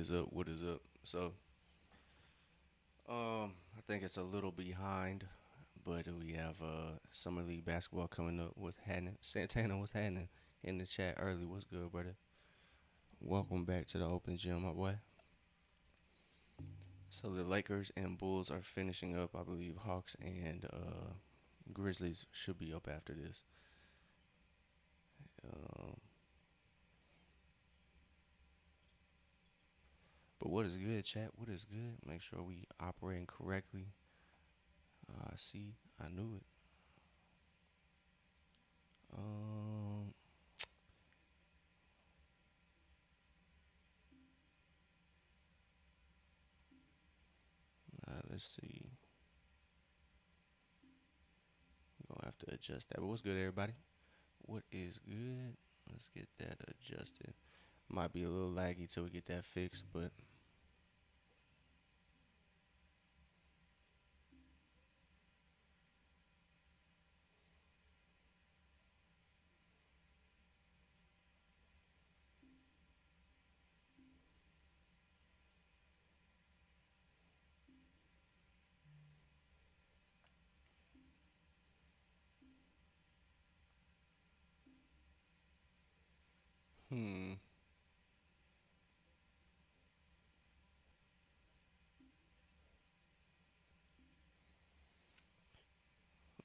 is up? What is up? I think it's a little behind, but we have summer league basketball coming up. What's happening? Santana, what's happening? In the chat early. What's good, brother? Welcome back to the open gym, my boy. So the Lakers and Bulls are finishing up. I believe Hawks and Grizzlies should be up after this. Um, but what is good, chat? What is good? Make sure we operating correctly. See, I knew it. Um, let's see. We're gonna have to adjust that. But what's good, everybody? What is good? Let's get that adjusted. Might be a little laggy till we get that fixed, but hmm,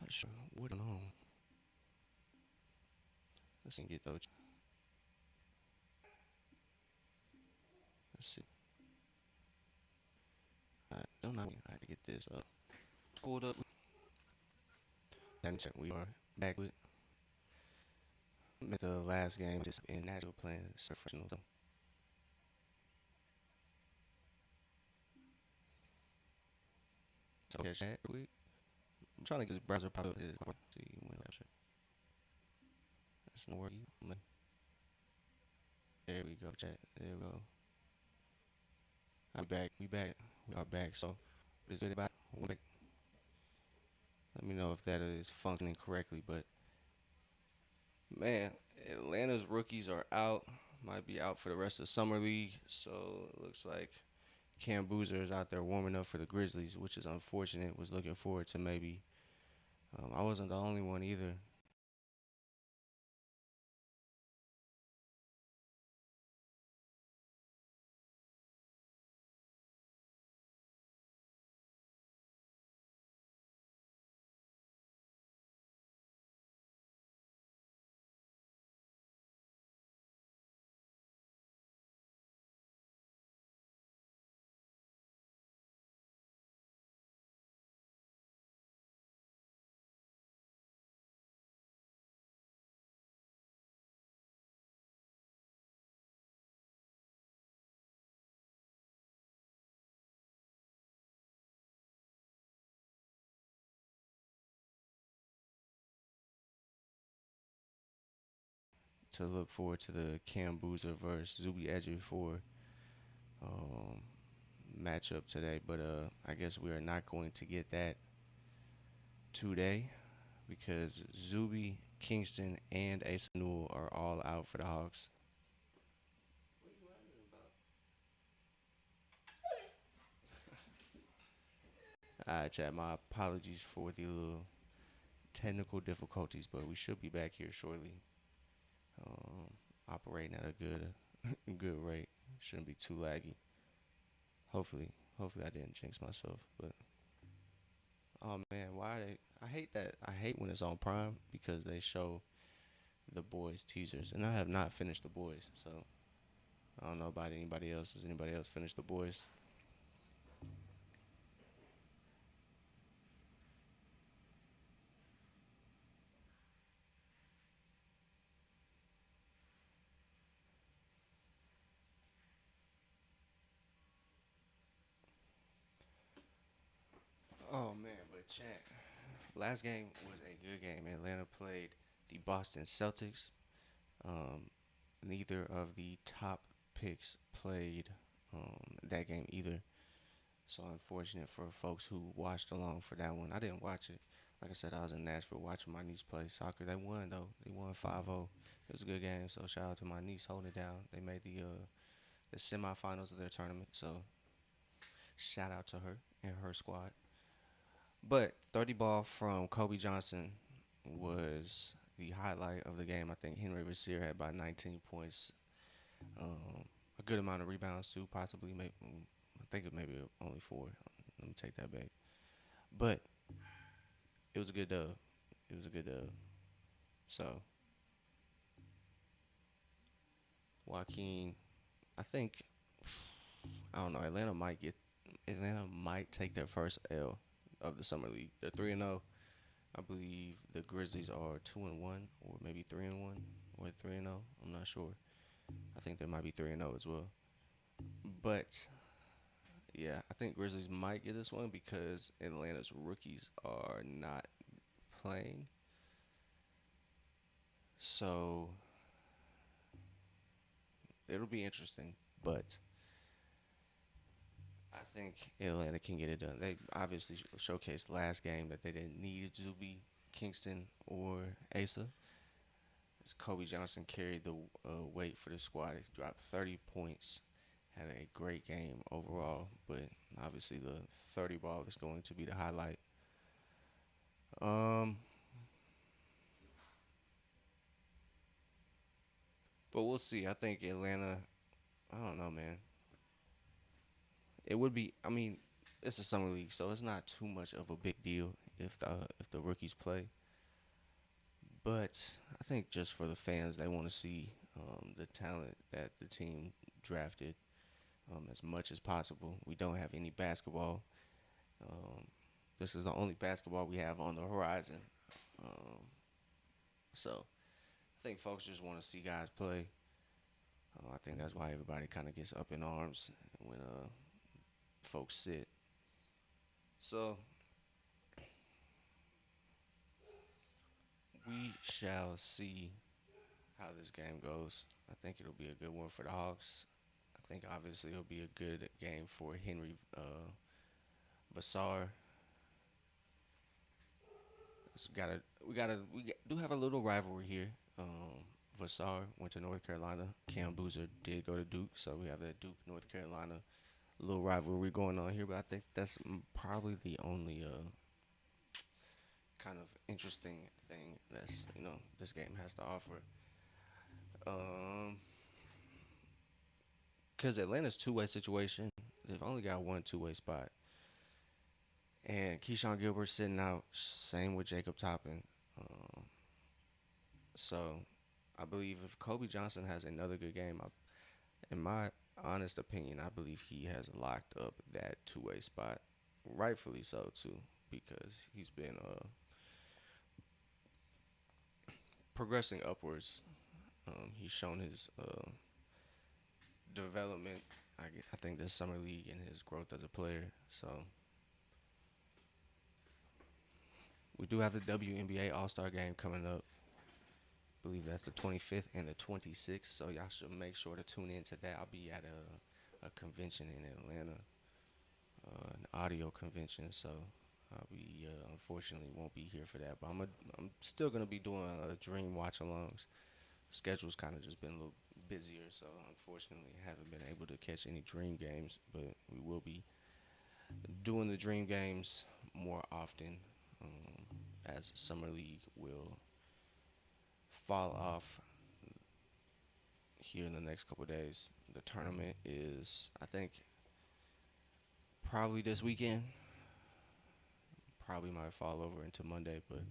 not sure what going on. Let's see, get those. Let's see. I don't know how to get this up. Pulled up. And we are back with the last game just in Nashville playing professional. So catch that quick. I'm trying to get this browser pop up. See when I should. That's no worry. There we go, chat. There we go. I'm back. We back. We are back. So, what is it about? Let me know if that is functioning correctly. But man, Atlanta's rookies are out. Might be out for the rest of the summer league. So it looks like Cam Boozer is out there warming up for the Grizzlies, which is unfortunate. Was looking forward to maybe. I wasn't the only one either. To look forward to the Cam Boozer versus Zuby Ejiofor um, matchup today, but I guess we are not going to get that today because Zuby, Kingston, and Asa Newell are all out for the Hawks. Alright, chat. My apologies for the little technical difficulties, but we should be back here shortly. Operating at a good rate. Shouldn't be too laggy. Hopefully I didn't jinx myself. But oh man, why they? I hate that. I hate when it's on Prime because they show the boys teasers, and I have not finished the boys, so I don't know about anybody else. Has anybody else finished the boys? Oh man, but chat. Last game was a good game. Atlanta played the Boston Celtics. Um, Neither of the top picks played that game either. So unfortunate for folks who watched along for that one. I didn't watch it. Like I said, I was in Nashville watching my niece play soccer. They won though. They won 5-0. It was a good game. So shout out to my niece holding it down. They made the semifinals of their tournament. So shout out to her and her squad. But 30 ball from Kobe Johnson was the highlight of the game. I think Henry Rozier had about 19 points, a good amount of rebounds too, possibly. Maybe I think it maybe only four. Let me take that back. But it was a good dub. It was a good dub. So Joaquin, I think I don't know. Atlanta might take their first L of the summer league. They're 3-0. I believe the Grizzlies are 2-1, or maybe 3-1, or 3-0. I'm not sure. I think they might be 3-0 as well. But yeah, I think Grizzlies might get this one because Atlanta's rookies are not playing. So it'll be interesting, but I think Atlanta can get it done. They obviously showcased last game that they didn't need to be Kingston or Asa. As Kobe Johnson carried the weight for the squad, he dropped 30 points, had a great game overall, but obviously the 30 ball is going to be the highlight. Um, but we'll see. I think Atlanta. I don't know, man. It would be. I mean, it's a summer league, so it's not too much of a big deal if the rookies play. But I think just for the fans, they want to see the talent that the team drafted as much as possible. We don't have any basketball. Um, this is the only basketball we have on the horizon. Um, so I think folks just want to see guys play. I think that's why everybody kind of gets up in arms when folks sit. So we shall see how this game goes. I think it'll be a good one for the Hawks. I think obviously it'll be a good game for Henry Vassar. We do have a little rivalry here. Vassar went to North Carolina. Cam Boozer did go to Duke, so we have that Duke North Carolina little rivalry going on here. But I think that's probably the only kind of interesting thing that's this game has to offer. Um, because Atlanta's two-way situation, they've only got one two-way spot, and Keyshawn Gilbert sitting out. Same with Jacob Toppin. Um, so I believe if Kobe Johnson has another good game, in my honest opinion, I believe he has locked up that two-way spot, rightfully so too, because he's been progressing upwards. He's shown his development. I think this summer league and his growth as a player. So we do have the WNBA All Star Game coming up. I believe that's the 25th and the 26th. So y'all should make sure to tune into that. I'll be at a convention in Atlanta, an audio convention. So I'll be unfortunately won't be here for that, but I'm still gonna be doing a dream watch alongs. Schedule's kind of just been a little busier, so unfortunately haven't been able to catch any dream games. But we will be doing the dream games more often as summer league will fall off here in the next couple of days. The tournament is, I think, probably this weekend. Probably might fall over into Monday, but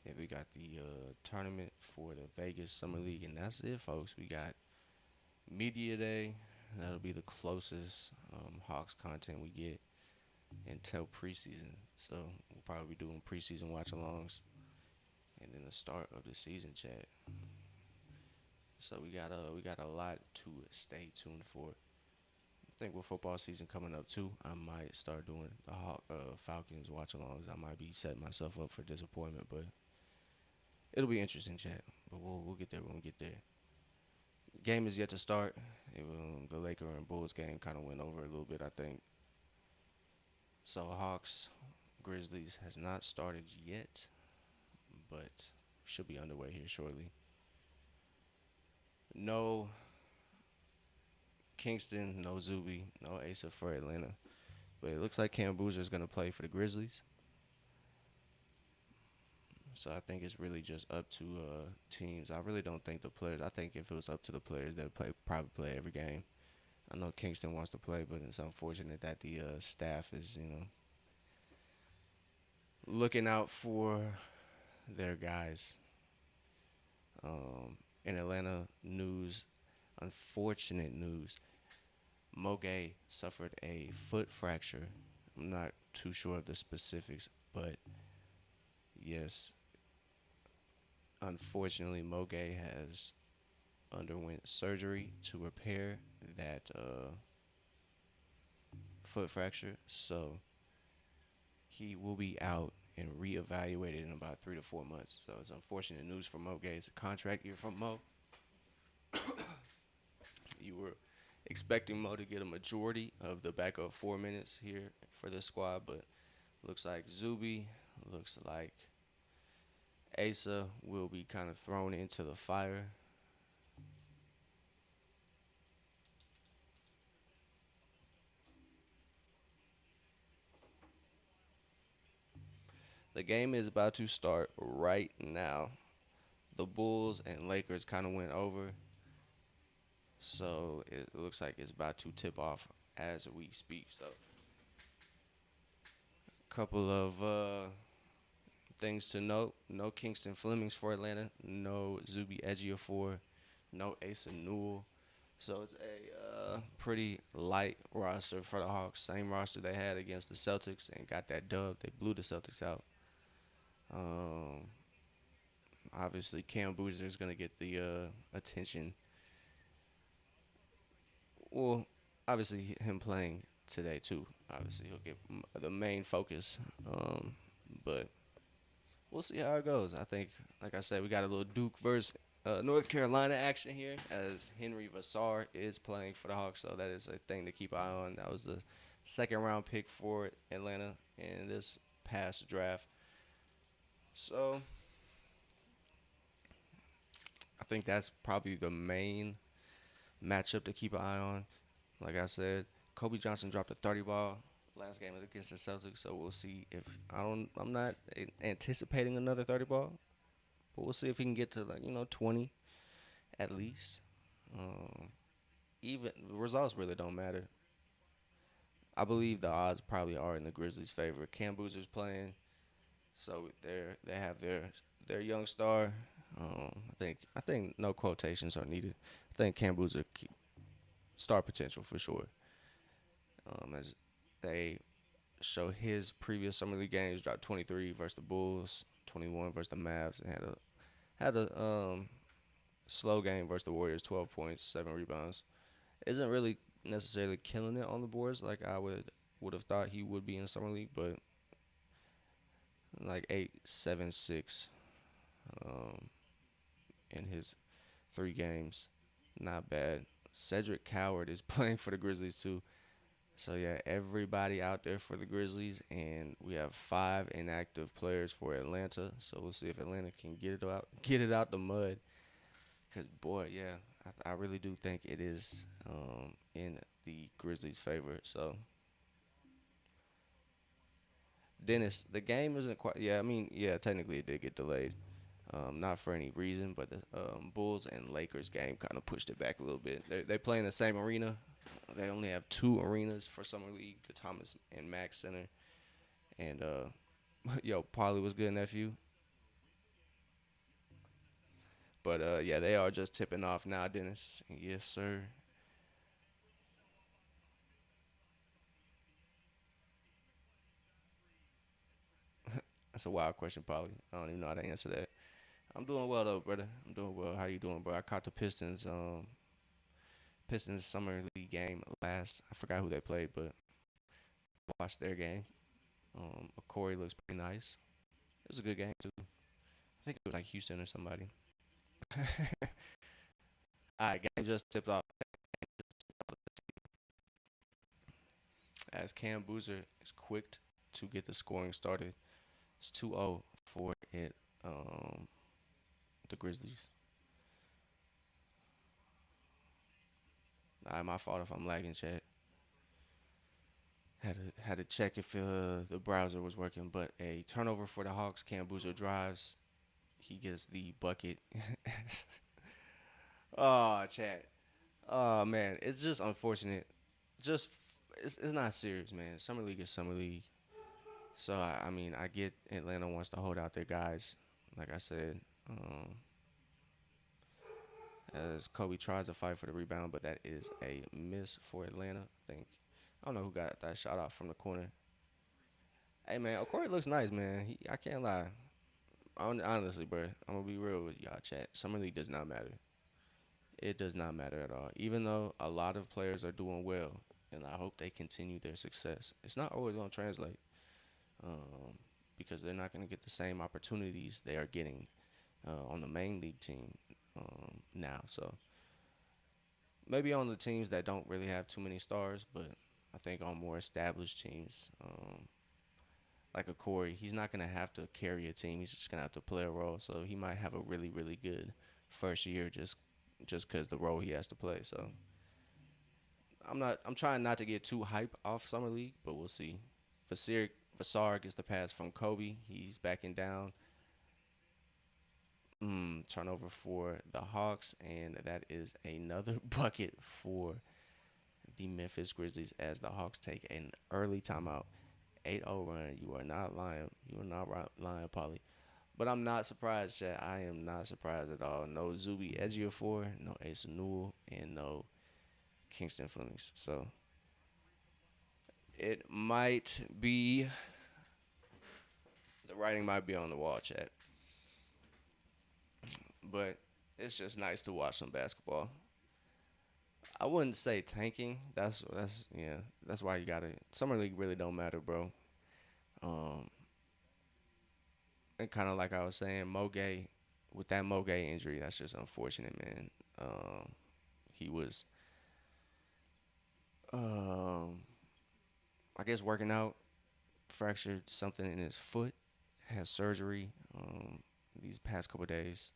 yeah, we got the tournament for the Vegas Summer League, and that's it, folks. We got Media Day. That'll be the closest Hawks content we get until preseason. So we'll probably be doing preseason watch-alongs, and then the start of the season chat. So we got a lot to stay tuned for. I think with football season coming up too, I might start doing the Falcons watch-alongs. I might be setting myself up for disappointment, but it'll be interesting, chat. But we'll get there when we get there. Game is yet to start. The Laker and Bulls game kind of went over a little bit, I think. So Hawks Grizzlies has not started yet, but should be underway here shortly. No Kingston, no Zuby, no Asa for Atlanta. But it looks like Cam Boozer is going to play for the Grizzlies. So I think it's really just up to teams. I really don't think the players. I think if it was up to the players, they'd probably play every game. I know Kingston wants to play, but it's unfortunate that the staff is looking out for their guys. In Atlanta news, unfortunate news. Moge suffered a foot fracture. I'm not too sure of the specifics, but yes, unfortunately, Moge has underwent surgery to repair that foot fracture. So he will be out and reevaluated in about 3 to 4 months. So it's unfortunate news for Mo Gay. It's a contract year from Mo. You were expecting Mo to get a majority of the backup 4 minutes here for this squad, but looks like Zuby, looks like Asa will be kind of thrown into the fire. The game is about to start right now. The Bulls and Lakers kind of went over, so it looks like it's about to tip off as we speak. So, a couple of things to note: no Kingston Flemings for Atlanta, no Zuby Ejiofor, no Asa Newell. So it's a pretty light roster for the Hawks. Same roster they had against the Celtics and got that dub. They blew the Celtics out. Um, Obviously, Cam Boozer is going to get the attention. Well, obviously, him playing today, too. Obviously, he'll get the main focus. But we'll see how it goes. I think, like I said, we got a little Duke versus North Carolina action here as Henry Vassar is playing for the Hawks. So that is a thing to keep an eye on. That was the second round pick for Atlanta in this past draft. So I think that's probably the main matchup to keep an eye on. Like I said, Kobe Johnson dropped a 30 ball last game against the Celtics, so we'll see if I'm not anticipating another 30 ball, but we'll see if he can get to 20 at least. Um, Even results really don't matter. I believe the odds probably are in the Grizzlies' favor. Cam Boozer's playing, so they have their young star. I think no quotations are needed. I think Cam Boozer star potential for sure. As they show his previous summer league games, dropped 23 versus the Bulls, 21 versus the Mavs, and had a slow game versus the Warriors, 12 points, 7 rebounds. Isn't really necessarily killing it on the boards like I would have thought he would be in summer league, but like 8, 7, 6 um, in his 3 games, not bad. Cedric Coward is playing for the Grizzlies too. So yeah, everybody out there for the Grizzlies, and we have 5 inactive players for Atlanta. So we'll see if Atlanta can get it out the mud. Cause boy, yeah, I really do think it is in the Grizzlies' favor. So Dennis, the game isn't quite. Yeah, I mean, yeah, technically it did get delayed. Not for any reason, but the Bulls and Lakers game kind of pushed it back a little bit. They play in the same arena. They only have 2 arenas for summer league: the Thomas and Mack Center. And yo, Polly was good, nephew. But yeah, they are just tipping off now, Dennis. Yes, sir. That's a wild question, Polly. I don't even know how to answer that. I'm doing well though, brother. I'm doing well. How you doing, bro? I caught the Pistons summer league game last. I forgot who they played, but watched their game. Corey looks pretty nice. It was a good game too. I think it was like Houston or somebody. All right, game just tipped off as Cam Boozer is quick to get the scoring started. It's 2-0 for it. The Grizzlies. My fault if I'm lagging, chat. Had to check if the browser was working. But a turnover for the Hawks. Cam Boozer drives. He gets the bucket. Oh, chat. Oh man, it's just unfortunate. Just it's not serious, man. Summer league is summer league. So I mean, I get Atlanta wants to hold out their guys. Like I said, um, as Kobe tries to fight for the rebound, but that is a miss for Atlanta. I don't know who got that shot off from the corner. Hey man, Okori looks nice, man. I can't lie. Honestly, bro, I'm gonna be real with y'all, chat. Summer league does not matter. It does not matter at all. Even though a lot of players are doing well, and I hope they continue their success. It's not always gonna translate, um, because they're not gonna get the same opportunities they are getting on the main league team now. So maybe on the teams that don't really have too many stars, but I think on more established teams, like a Corey, he's not gonna have to carry a team. He's just gonna have to play a role. So he might have a really really good first year just because the role he has to play. So I'm trying not to get too hype off summer league, but we'll see. Vasar gets the pass from Kobe. He's backing down. Turnover for the Hawks, and that is another bucket for the Memphis Grizzlies as the Hawks take an early timeout. 8-0 run. You are not lying. You are not lying, Polly. But I'm not surprised, Chad. I am not surprised at all. No Zuby Ejiofor, no Ace Newell, and no Kingston Flemings. So it might be the writing might be on the wall, Chad. But it's just nice to watch some basketball. I wouldn't say tanking. That's yeah. That's why you gotta. Summer league really don't matter, bro. Um, and kind of like I was saying, Moge, with that Moge injury, that's just unfortunate, man. He was, um, I guess, working out, fractured something in his foot, has surgery these past couple days.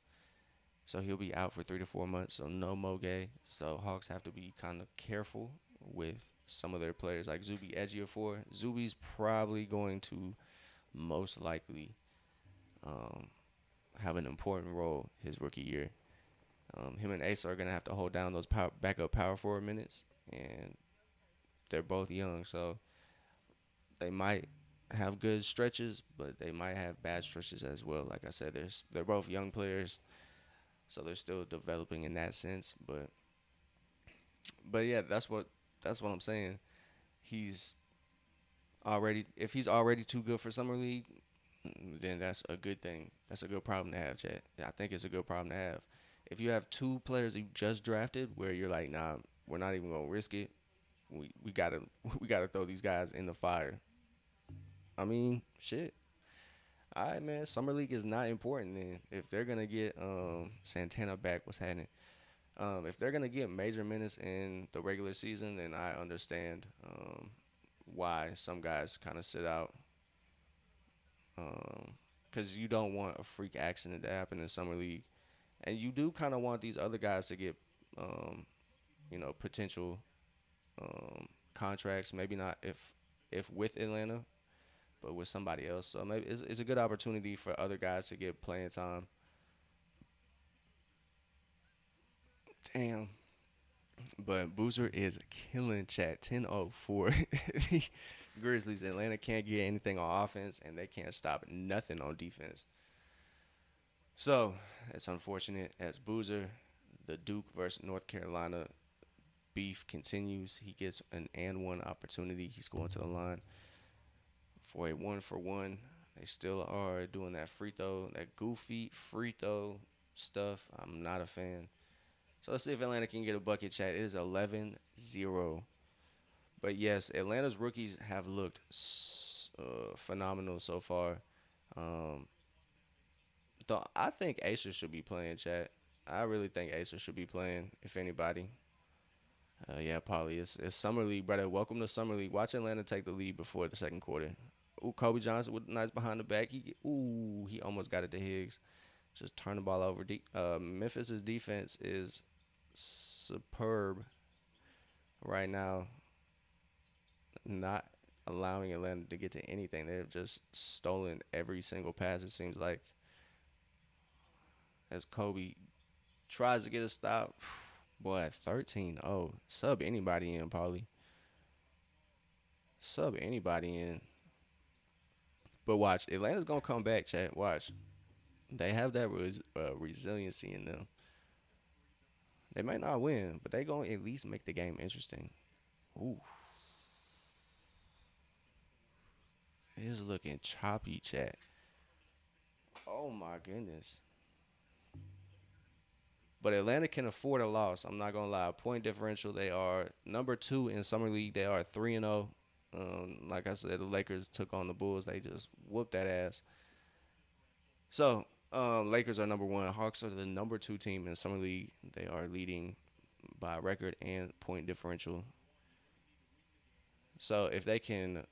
So he'll be out for 3 to 4 months. So no Moge. So Hawks have to be kind of careful with some of their players like Zuby Ejiofor. Zuby's probably going to most likely um, have an important role his rookie year. Him and Ace are gonna have to hold down those backup power forward minutes, and they're both young, so they might have good stretches, but they might have bad stretches as well. Like I said, they're both young players, so they're still developing in that sense. But yeah, that's what I'm saying. He's if he's already too good for summer league, then that's a good thing. That's a good problem to have, Chad. I think it's a good problem to have. If you have two players you just drafted where you're like, nah, we're not even gonna risk it. We gotta we gotta throw these guys in the fire. I mean, shit. All right, man. Summer league is not important then. If they're gonna get Santana back, what's happening? If they're gonna get major minutes in the regular season, then I understand why some guys kind of sit out. Because you don't want a freak accident to happen in summer league, and you do kind of want these other guys to get, um, potential contracts. Maybe not if with Atlanta, but with somebody else. So maybe it's a good opportunity for other guys to get playing time. Damn. But Boozer is killing chat 10-0 for the Grizzlies. Atlanta can't get anything on offense, and they can't stop nothing on defense. So it's unfortunate as Boozer, the Duke versus North Carolina beef continues. He gets an and one opportunity. He's going to the line for a 1-for-1. They still are doing that free throw, that goofy free throw stuff. I'm not a fan. So let's see if Atlanta can get a bucket, chat. It is 11-0. But yes, Atlanta's rookies have looked phenomenal so far. Um, I think Acer should be playing, chat. I really think Acer should be playing, if anybody. Yeah, Polly, it's summer league, brother. Welcome to summer league. Watch Atlanta take the lead before the second quarter. Ooh, Kobe Johnson with nice behind the back. He almost got it to Higgs. Just turn the ball over. Memphis's defense is superb. right now not allowing Atlanta to get to anything. They've just stolen every single pass. It seems like as Kobe tries to get a stop. Boy, 13-0. Sub anybody in, Paulie. Sub anybody in. But watch, Atlanta's gonna come back, chat. Watch, they have that resiliency in them. They might not win, but they gonna at least make the game interesting. Ooh, it is looking choppy, chat. Oh my goodness. But Atlanta can afford a loss. I'm not gonna lie. Point differential, they are number 2 in summer league. They are 3-0. Like I said, the Lakers took on the Bulls. They just whooped that ass. So, Lakers are number 1. Hawks are the number 2 team in summer league. They are leading by record and point differential. So if they can,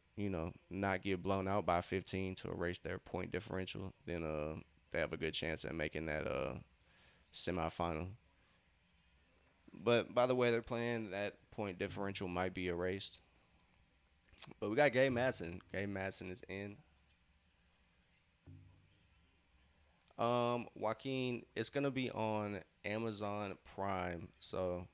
not get blown out by 15 to erase their point differential, then they have a good chance at making that semifinal. But by the way they're playing, that point differential might be erased. But we got Gabe Madsen. Gabe Madsen is in. Joaquin, it's gonna be on Amazon Prime. So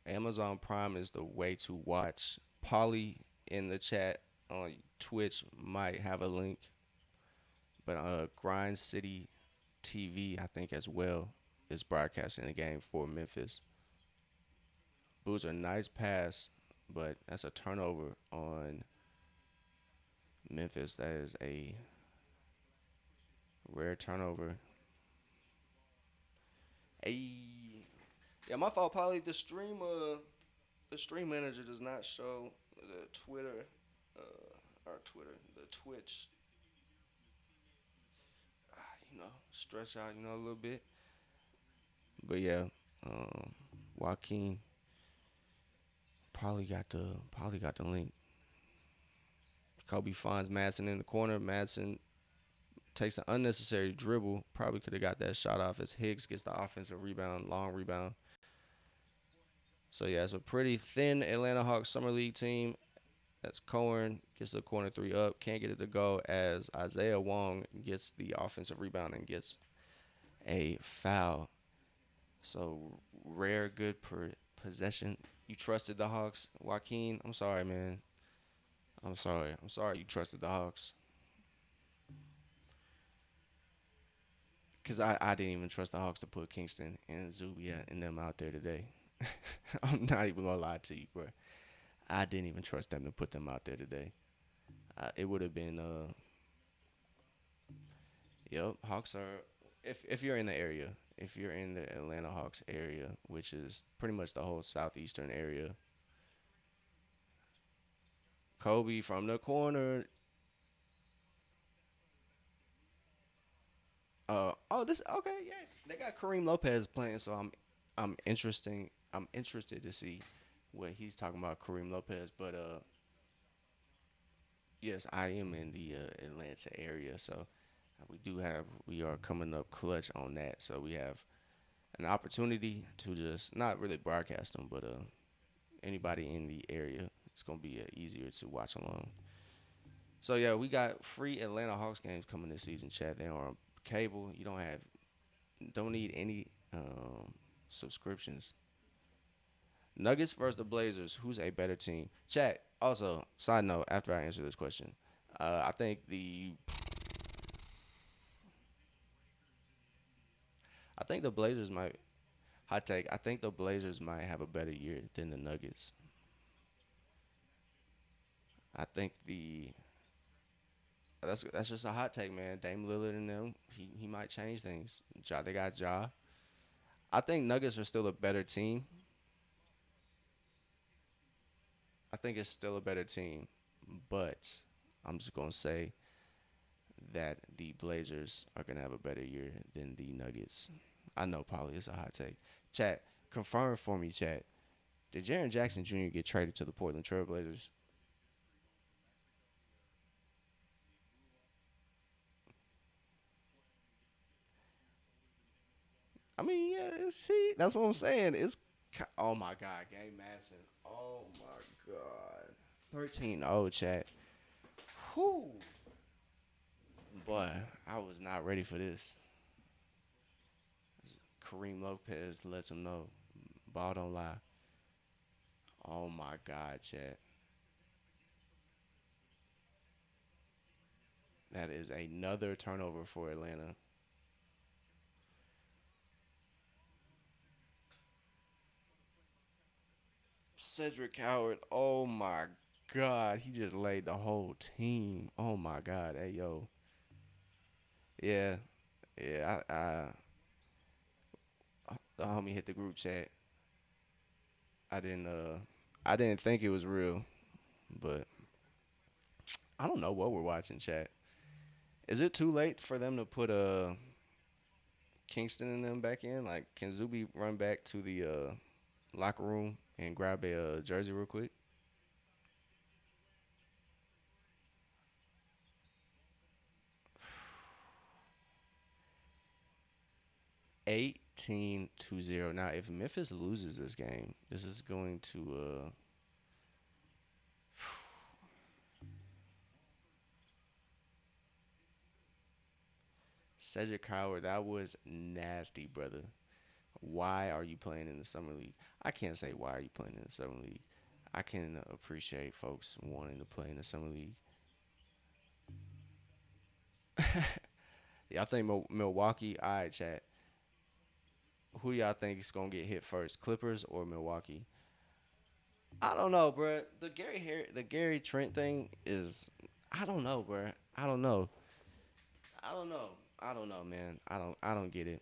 Amazon Prime is the way to watch. Polly in the chat on Twitch might have a link, but Grind City TV, I think as well, is broadcasting the game for Memphis. Boozer, nice pass, but that's a turnover on Memphis. That is a rare turnover. Hey, yeah, my fault, Polly. The stream manager does not show the Twitter, our Twitter, the Twitch. Stretch out, a little bit. But yeah, um, Joaquin probably got the link. Kobe finds Madsen in the corner. Madsen takes an unnecessary dribble. Probably could have got that shot off as Higgs gets the offensive rebound, long rebound. So yeah, it's a pretty thin Atlanta Hawks summer league team. That's Cohen gets the corner 3 up, can't get it to go as Isaiah Wong gets the offensive rebound and gets a foul. So rare good possession. You trusted the Hawks, Joaquin. I'm sorry, man. I'm sorry. I'm sorry you trusted the Hawks. Because I didn't even trust the Hawks to put Kingston and Zubia and them out there today. I'm not even going to lie to you, bro. I didn't even trust them to put them out there today. It would have been, yep, Hawks are, if you're in the area, if you're in the Atlanta Hawks area, which is pretty much the whole southeastern area, Kobe from the corner. This okay, yeah. They got Kareem Lopez playing, so I'm interested to see what he's talking about, Kareem Lopez. But yes, I am in the Atlanta area, so we are coming up clutch on that. So we have an opportunity to just not really broadcast them, but anybody in the area, it's gonna be easier to watch along. So yeah, we got free Atlanta Hawks games coming this season. Chat, they are on cable. You don't need any subscriptions. Nuggets versus the Blazers. Who's a better team? Chat. Also, side note. After I answer this question, I think the Blazers might hot take. I think the Blazers might have a better year than the Nuggets. I think that's just a hot take, man. Dame Lillard and them, he might change things. They got Ja. I think Nuggets are still a better team. I think it's still a better team, but I'm just gonna say that the Blazers are gonna have a better year than the Nuggets. I know, probably it's a hot take. Chat, confirm for me, chat. Did Jaren Jackson Jr. get traded to the Portland Trailblazers? I mean, yeah. See, that's what I'm saying. Oh my God, Game Madison. Oh my God. 13-0, chat. Whew. Boy, I was not ready for this. Kareem Lopez lets him know. Ball don't lie. Oh my God, chat. That is another turnover for Atlanta. Cedric Howard. Oh my God. He just laid the whole team. Oh my God. Hey, yo. Yeah. Yeah. The homie hit the group chat. I didn't, uh, I didn't think it was real, but I don't know what we're watching, chat. Is it too late for them to put Kingston and them back in? Like, can Zuby run back to the locker room and grab a jersey real quick? 18-0. Now, if Memphis loses this game, this is going to Cedric Howard. That was nasty, brother. Why are you playing in the summer league? I can't say why are you playing in the summer league. I can appreciate folks wanting to play in the summer league. Y'all think Milwaukee? All right, chat. Who y'all think is gonna get hit first, Clippers or Milwaukee? I don't know, bro. The Gary Trent thing is, I don't know, bro. I don't know. I don't know. I don't know, man. I don't get it.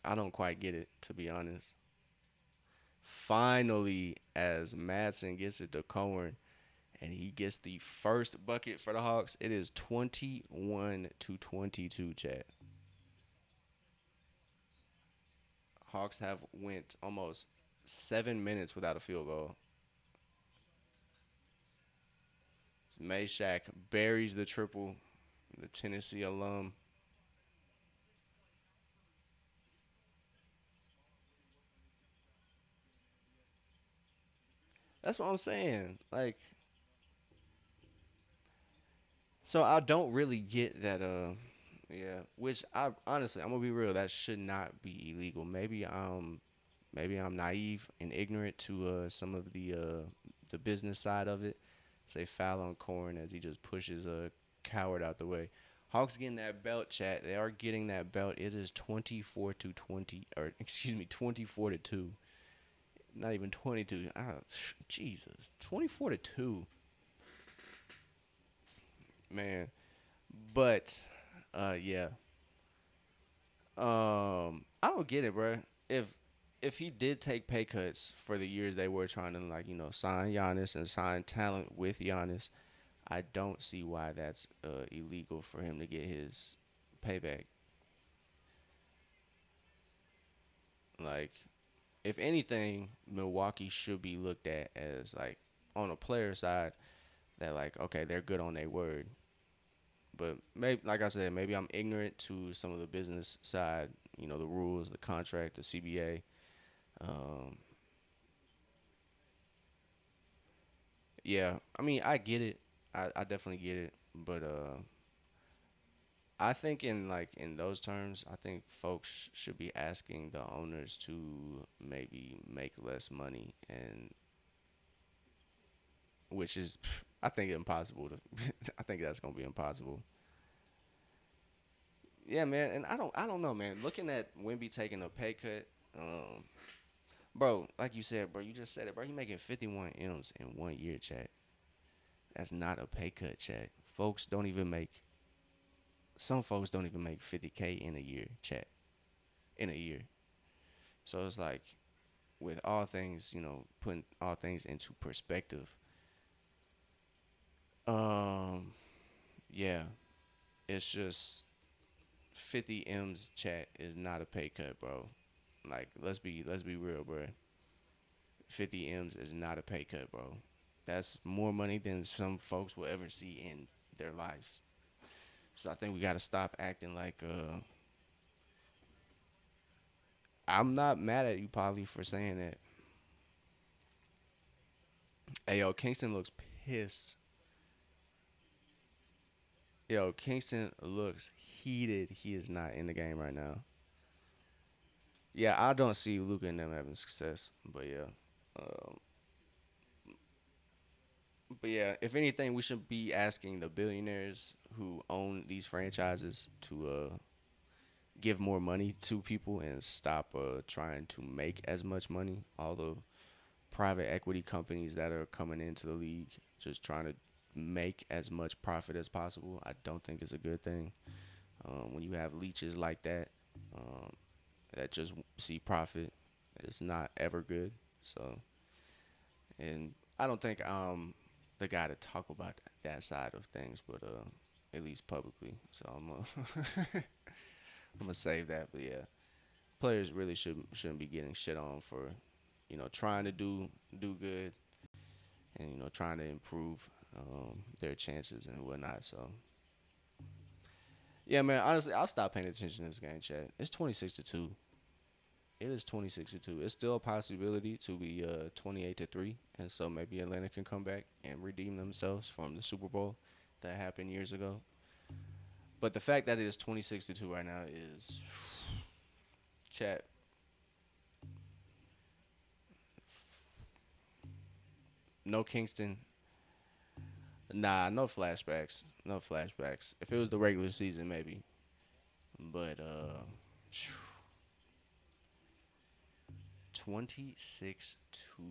I don't quite get it, to be honest. Finally, as Madsen gets it to Cohen and he gets the first bucket for the Hawks, it is 21-22. Chat. Hawks have went almost 7 minutes without a field goal. Meshack buries the triple. The Tennessee alum. That's what I'm saying. Like, so I don't really get that. Yeah. Which I honestly, I'm gonna be real. That should not be illegal. Maybe I'm naive and ignorant to some of the business side of it. Say foul on Corn as he just pushes a coward out the way. Hawks getting that belt, chat. They are getting that belt. It is 24-20, or excuse me, 24-2. Not even 22. Jesus, 24-2, man. But, yeah. I don't get it, bro. If he did take pay cuts for the years they were trying to sign Giannis and sign talent with Giannis, I don't see why that's illegal for him to get his payback. Like, if anything, Milwaukee should be looked at as like on a player side that like okay they're good on their word, but maybe like I said maybe I'm ignorant to some of the business side, the rules, the contract, the CBA. Um, yeah, I mean I get it, I definitely get it, but I think in those terms, I think folks should be asking the owners to maybe make less money, and which is I think impossible to. I think that's gonna be impossible. Yeah, man, and I don't know, man. Looking at Wimby taking a pay cut, bro, like you said, bro, you just said it, bro. You making 51 m's in 1 year, chat. That's not a pay cut, chat. Folks don't even make. Some folks don't even make 50K in a year, chat. In a year, so it's like with all things, putting all things into perspective. Um, yeah, it's just 50 M's chat is not a pay cut, bro. Like let's be real, bro. 50 M's is not a pay cut, bro. That's more money than some folks will ever see in their lives. So I think we got to stop acting like I'm not mad at you, Polly, for saying that. Hey, yo, Kingston looks pissed. Yo, Kingston looks heated. He is not in the game right now. Yeah, I don't see Luca and them having success. Um, but yeah, if anything, we should be asking the billionaires who own these franchises to give more money to people and stop trying to make as much money. All the private equity companies that are coming into the league just trying to make as much profit as possible. I don't think it's a good thing. When you have leeches like that, um, that just see profit, it's not ever good. So, and I don't think the guy to talk about that side of things, but at least publicly. So I'm gonna save that. But yeah, players really shouldn't be getting shit on for trying to do good and trying to improve their chances and whatnot. So yeah, man. Honestly, I'll stop paying attention to this game, chat. It's 26-2. It is 26-2. It's still a possibility to be 28-3, and so maybe Atlanta can come back and redeem themselves from the Super Bowl that happened years ago. But the fact that it is 26-2 right now is chat. No Kingston. Nah, no flashbacks. No flashbacks. If it was the regular season, maybe. But 26 to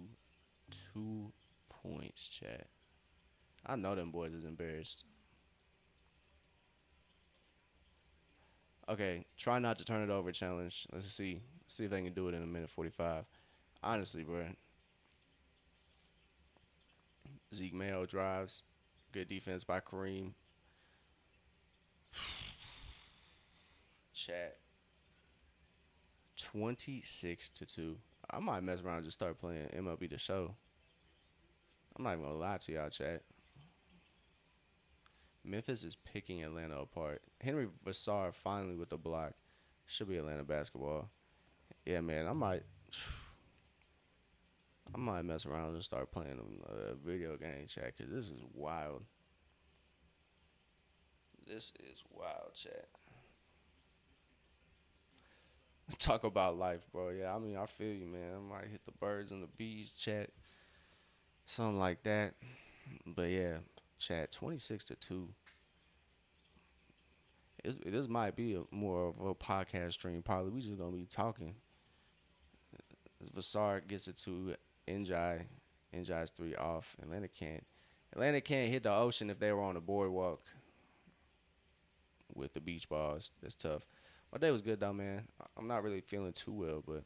2 points, chat. I know them boys is embarrassed. Okay, try not to turn it over challenge. Let's see if they can do it in a minute 45. Honestly, bro, Zeke Mayo drives. Good defense by Kareem. Chat. 26-2. I might mess around and just start playing MLB The Show. I'm not even gonna lie to y'all, chat. Memphis is picking Atlanta apart. Henry Vassar finally with the block. Should be Atlanta basketball. Yeah, man. I might mess around and start playing a video game, chat, because this is wild. This is wild, chat. Talk about life, bro. Yeah, I mean, I feel you, man. I might hit the birds and the bees, chat. Something like that. But yeah, chat, 26-2. This might be more of a podcast stream. Probably we just gonna be talking. As Vassar gets it to Njai. Njai's three off. Atlanta can't hit the ocean if they were on the boardwalk with the beach balls. That's tough. My day was good though, man. I'm not really feeling too well, but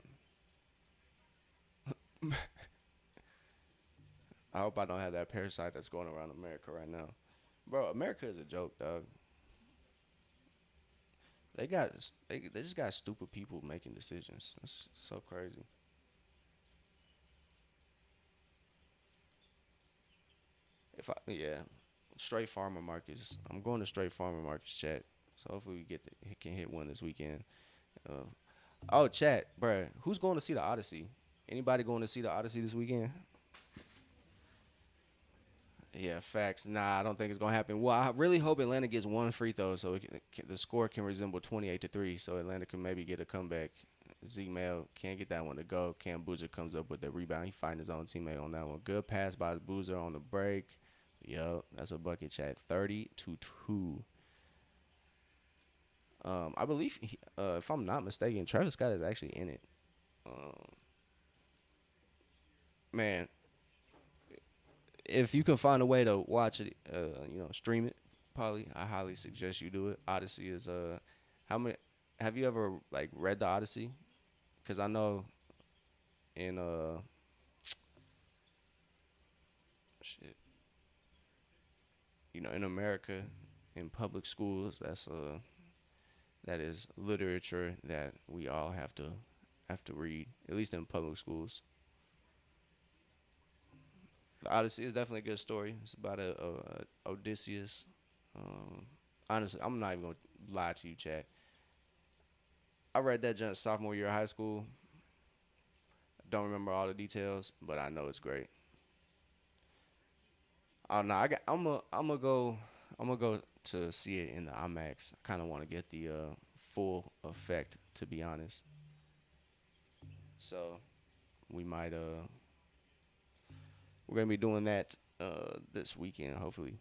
I hope I don't have that parasite that's going around America right now. Bro, America is a joke, dog. They just got stupid people making decisions. That's so crazy. If I yeah, straight farmer markets. I'm going to straight farmer markets, chat. So hopefully can hit one this weekend. Uh, oh, chat, bro. Who's going to see the Odyssey? Anybody going to see the Odyssey this weekend? Yeah, facts. Nah, I don't think it's gonna happen. Well, I really hope Atlanta gets one free throw so the score can resemble 28-3, so Atlanta can maybe get a comeback. Zeke Mail can't get that one to go. Cam Boozer comes up with the rebound. He fighting his own teammate on that one. Good pass by Boozer on the break. Yo, that's a bucket, chat. 30-2. I believe, if I'm not mistaken, Travis Scott is actually in it. Um, man, if you can find a way to watch it, stream it, probably I highly suggest you do it. Odyssey is how many? Have you ever like read the Odyssey? Because I know in shit, in America, in public schools, that is literature that we all have to read, at least in public schools. The Odyssey is definitely a good story. It's about a Odysseus. Um, honestly, I'm not even gonna lie to you, Chad. I read that junk sophomore year of high school. Don't remember all the details, but I know it's great. Oh no, I'm gonna go to see it in the IMAX. I kind of want to get the full effect, to be honest. So we might we're gonna be doing that this weekend, hopefully.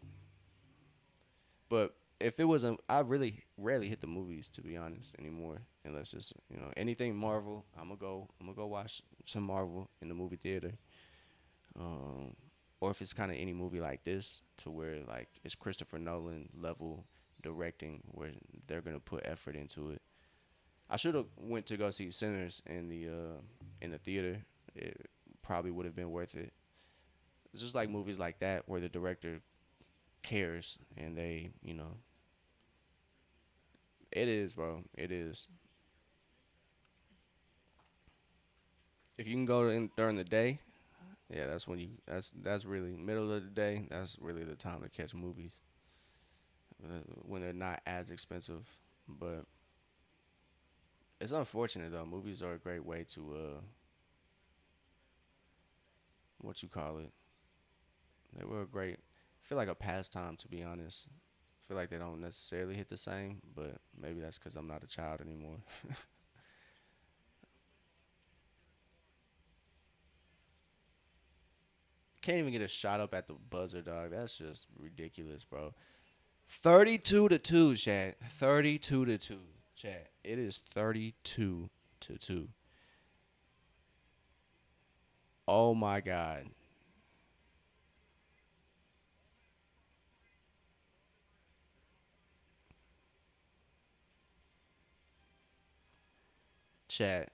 But if it wasn't, I really rarely hit the movies, to be honest, anymore. Unless it's anything Marvel, I'm gonna go watch some Marvel in the movie theater. Um, or if it's kind of any movie like this, to where like it's Christopher Nolan level directing, where they're gonna put effort into it. I should have went to go see Sinners in the theater. It probably would have been worth it. It's just like movies like that where the director cares and they, it is, bro. It is. If you can go during the day, yeah, that's when that's really middle of the day. That's really the time to catch movies when they're not as expensive. But it's unfortunate though. Movies are a great way to what you call it. They were a great. I feel like a pastime, to be honest. I feel like they don't necessarily hit the same, but maybe that's because I'm not a child anymore. Can't even get a shot up at the buzzer, dog. That's just ridiculous, bro. 32 to 2, chat. 32 to 2, chat. It is 32 to 2. Oh my god. Chat.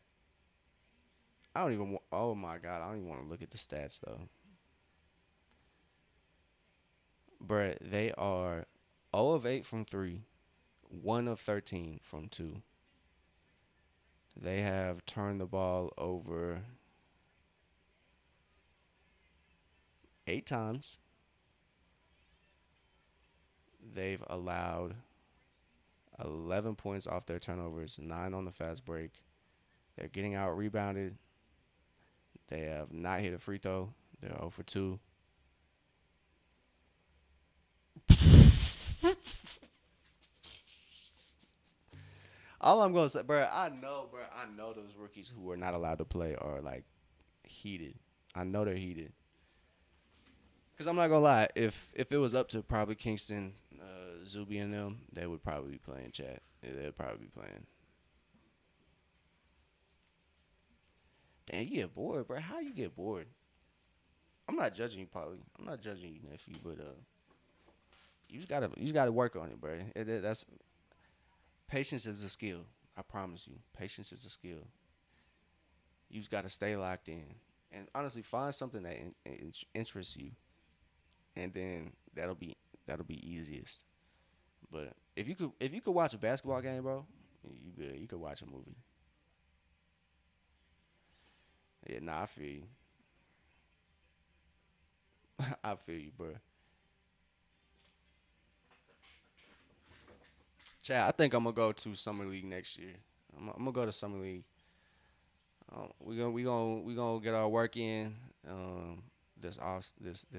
I don't even oh my god, I don't even want to look at the stats though. Bruh, they are 0 of 8 from 3, 1 of 13 from 2. They have turned the ball over 8 times. They've allowed 11 points off their turnovers, 9 on the fast break. They're getting out rebounded. They have not hit a free throw. They're 0 for 2. All I'm gonna say, bro, I know those rookies who are not allowed to play are like heated. I know they're heated. Cause I'm not gonna lie, if it was up to probably Kingston, Zuby and them, they would probably be playing chat. Yeah, they'd probably be playing. Damn, you get bored, bro. How you get bored? I'm not judging you, Polly. I'm not judging you, nephew, but you just gotta work on it, bro. That's patience is a skill. I promise you, patience is a skill. You just gotta stay locked in, and honestly, find something that interests you, and then that'll be easiest. But if you could watch a basketball game, bro, you good. You could watch a movie. Yeah, nah, I feel you. I feel you, bro. Chad, I think I'm gonna go to summer league next year. I'm gonna go to summer league. We gonna get our work in this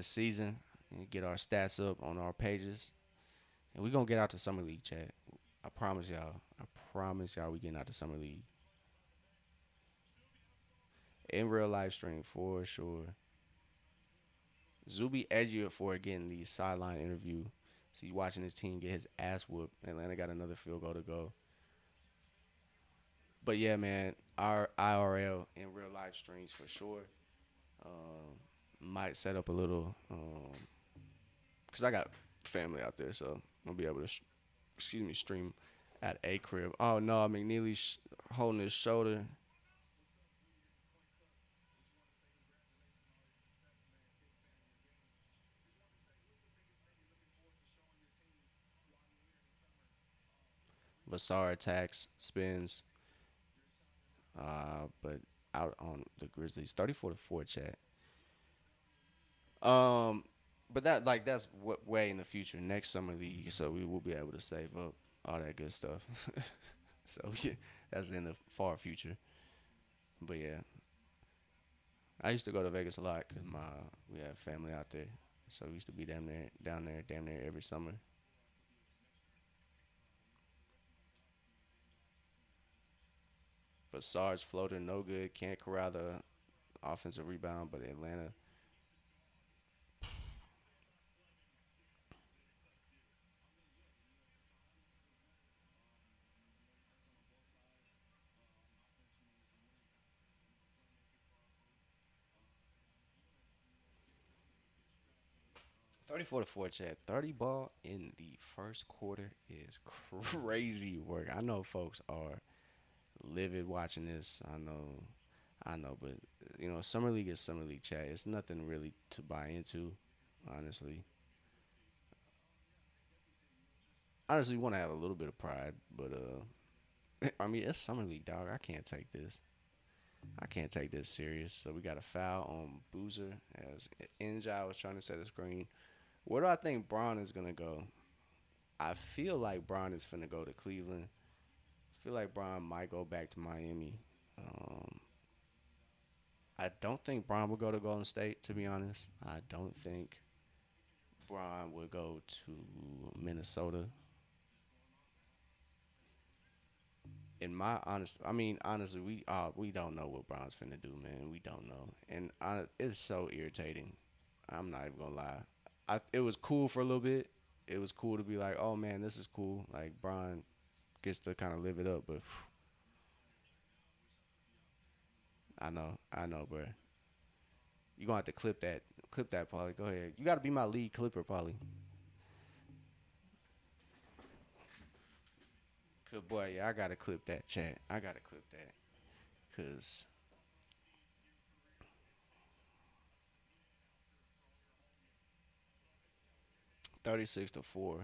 season and get our stats up on our pages, and we gonna get out to summer league, Chad. I promise y'all. I promise y'all we getting out to summer league in real live stream for sure. Zuby edgier for getting the sideline interview. So he's watching his team get his ass whooped. Atlanta got another field goal to go. But yeah, man, our IRL in real life streams for sure. Might set up a little, cause I got family out there, so I'll be able to, excuse me, stream at a crib. Oh no, McNeely's holding his shoulder. Vassar attacks, spins, but out on the Grizzlies, 34-4 chat. Um, but that's way in the future, next summer league, so we will be able to save up all that good stuff. So yeah, that's in the far future. But yeah, I used to go to Vegas a lot because we have family out there, so we used to be down there, damn near every summer. But Sarge floater no good, can't corral the offensive rebound. But Atlanta, 34-4, Chad. 30 ball in the first quarter is crazy work. I know folks are livid watching this. I know, but summer league is summer league, Chad. It's nothing really to buy into, honestly. Honestly, we want to have a little bit of pride, but I mean, it's summer league, dog. I can't take this. I can't take this serious. So we got a foul on Boozer as Njai was trying to set a screen. Where do I think Braun is gonna go? I feel like Braun is finna go to Cleveland. I feel like Braun might go back to Miami. Um, I don't think Braun will go to Golden State. To be honest, I don't think Braun would go to Minnesota. In my honest, I mean honestly, we don't know what Braun's finna do, man. We don't know, and it's so irritating. I'm not even gonna lie. It was cool for a little bit. It was cool to be like, oh man, this is cool. Like Braun gets to kind of live it up, but I know, bro. You gonna have to clip that, Polly. Go ahead. You got to be my lead clipper, Polly. Good boy. Yeah, I gotta clip that chat. I gotta clip that, cause 36-4.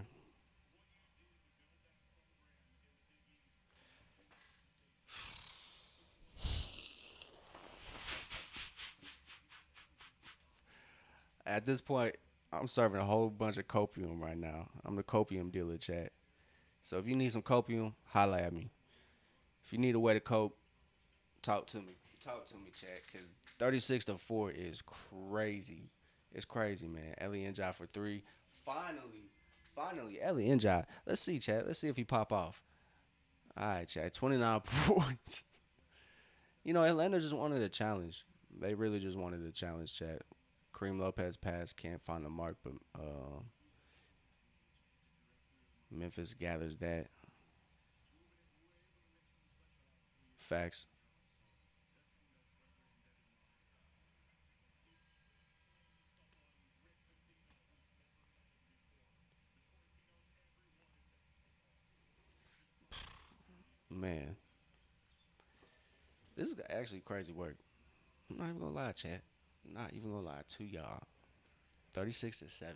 At this point, I'm serving a whole bunch of copium right now. I'm the copium dealer, chat. So if you need some copium, holla at me. If you need a way to cope, talk to me. Talk to me, chat. Cause 36-4 is crazy. It's crazy, man. Ellie Njai for three. Finally, finally, Ellie Njai. Let's see, chat. Let's see if he pop off. All right, chat. 29 points. Atlanta just wanted a challenge. They really just wanted a challenge, chat. Kareem Lopez pass can't find the mark, but Memphis gathers that. Facts. Man, this is actually crazy work. I'm not even gonna lie, chat. Not even gonna lie to y'all. 36-7.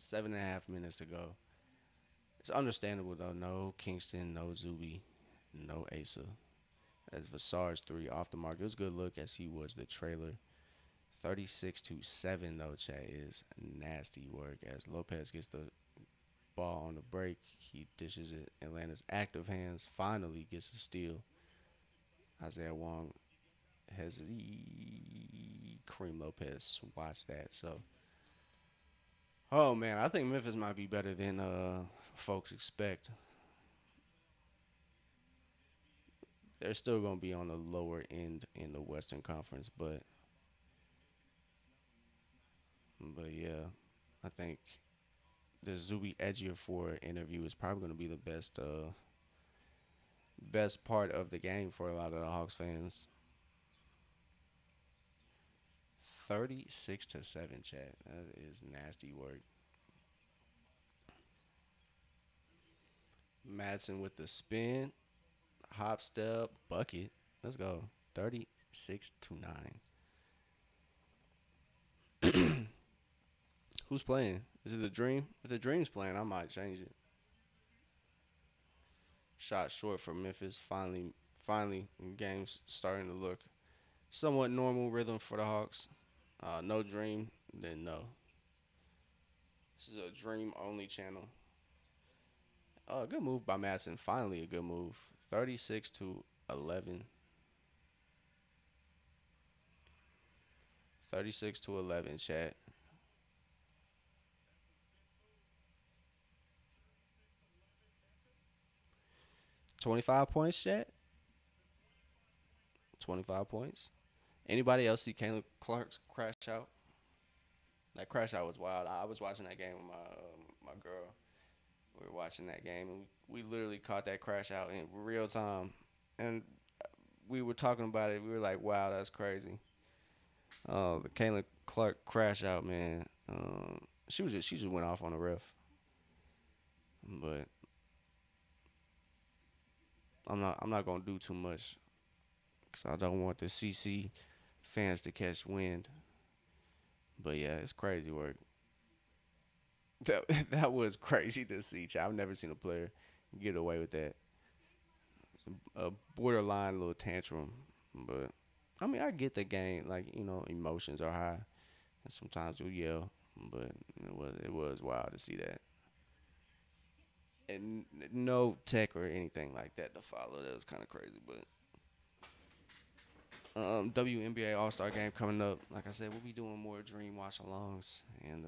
7.5 minutes ago. It's understandable though. No Kingston, no Zuby, no Asa. As Vassar's three off the mark. It was a good look as he was the trailer. 36-7 though, chat is nasty work as Lopez gets the ball on the break. He dishes it. Atlanta's active hands finally gets a steal. Isaiah Wong has Kareem Lopez swats that. So, oh man, I think Memphis might be better than folks expect. They're still gonna be on the lower end in the Western Conference, but yeah, I think the Zuby Edgier for interview is probably gonna be the best part of the game for a lot of the Hawks fans. 36-7, chat. That is nasty work. Madsen with the spin, hop step, bucket. Let's go. 36-9. Who's playing? Is it the Dream? If the Dream's playing, I might change it. Shot short for Memphis. Finally, games starting to look somewhat normal rhythm for the Hawks. No Dream, then no. This is a Dream only channel. Good move by Madsen. Finally, a good move. 36-11. 36-11, chat. 25 points, chat. 25 points. Anybody else see Caleb Clark's crash out? That crash out was wild. I was watching that game with my girl. We were watching that game, and we literally caught that crash out in real time. And we were talking about it. We were like, "Wow, that's crazy." The Caitlin Clark crash out, man. She just went off on the ref, but I'm not gonna do too much because I don't want the CC fans to catch wind. But yeah, it's crazy work. That that was crazy to see. I've never seen a player get away with that. It's a borderline little tantrum, but I mean I get the game. Like emotions are high, and sometimes you'll yell. But it was wild to see that, and no tech or anything like that to follow. That was kind of crazy, but. WNBA All Star Game coming up. Like I said, we'll be doing more Dream Watch Alongs. And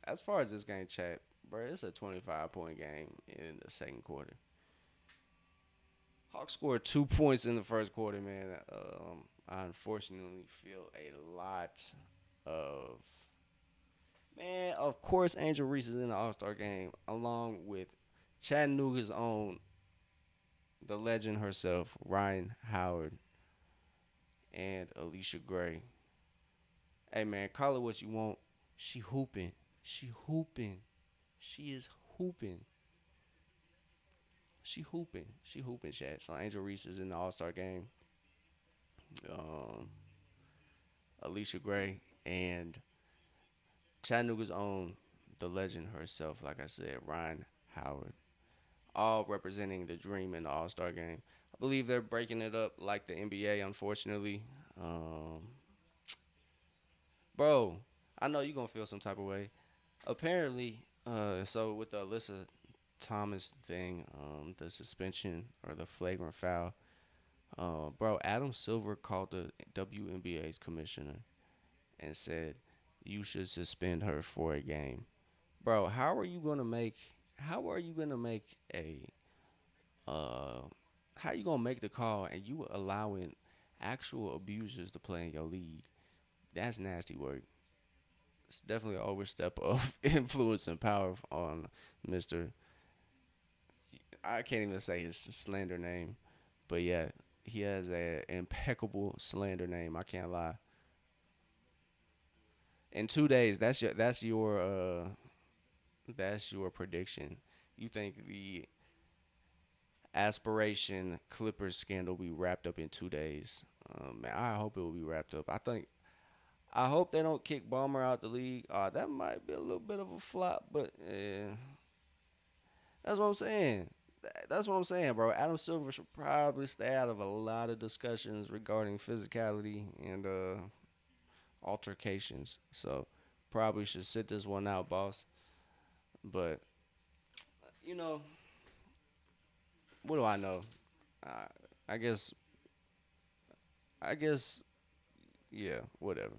as far as this game, chat, bro, it's a 25-point game in the second quarter. Hawks scored 2 points in the first quarter, man. I unfortunately feel a lot of. Man, of course, Angel Reese is in the All Star game, along with Chattanooga's own, the legend herself, Ryan Howard, and Alicia Gray. Hey man, call it what you want. She hooping. She hooping. She is hooping. She hooping. She hooping, chat. So Angel Reese is in the All Star game. Um, Alicia Gray and Chattanooga's own, the legend herself, like I said, Ryan Howard, all representing the Dream in the All Star game. I believe they're breaking it up like the NBA, unfortunately. Um, bro, I know you're gonna feel some type of way. Apparently, so with the Alyssa Thomas thing, the suspension or the flagrant foul, bro, Adam Silver called the WNBA's commissioner and said you should suspend her for a game. Bro, how are you gonna make a uh how you gonna make the call and you allowing actual abusers to play in your league? That's nasty work. It's definitely an overstep of influence and power on Mr. I can't even say his slander name, but yeah, he has a impeccable slander name. I can't lie. In 2 days, that's your prediction. You think the aspiration Clippers scandal will be wrapped up in 2 days? Man, I hope it will be wrapped up. I hope they don't kick Ballmer out the league. That might be a little bit of a flop, but that's what I'm saying. That's what I'm saying, bro. Adam Silver should probably stay out of a lot of discussions regarding physicality and altercations. So probably should sit this one out, boss. But you know, what do I know? Uh, I guess, I guess, yeah, whatever.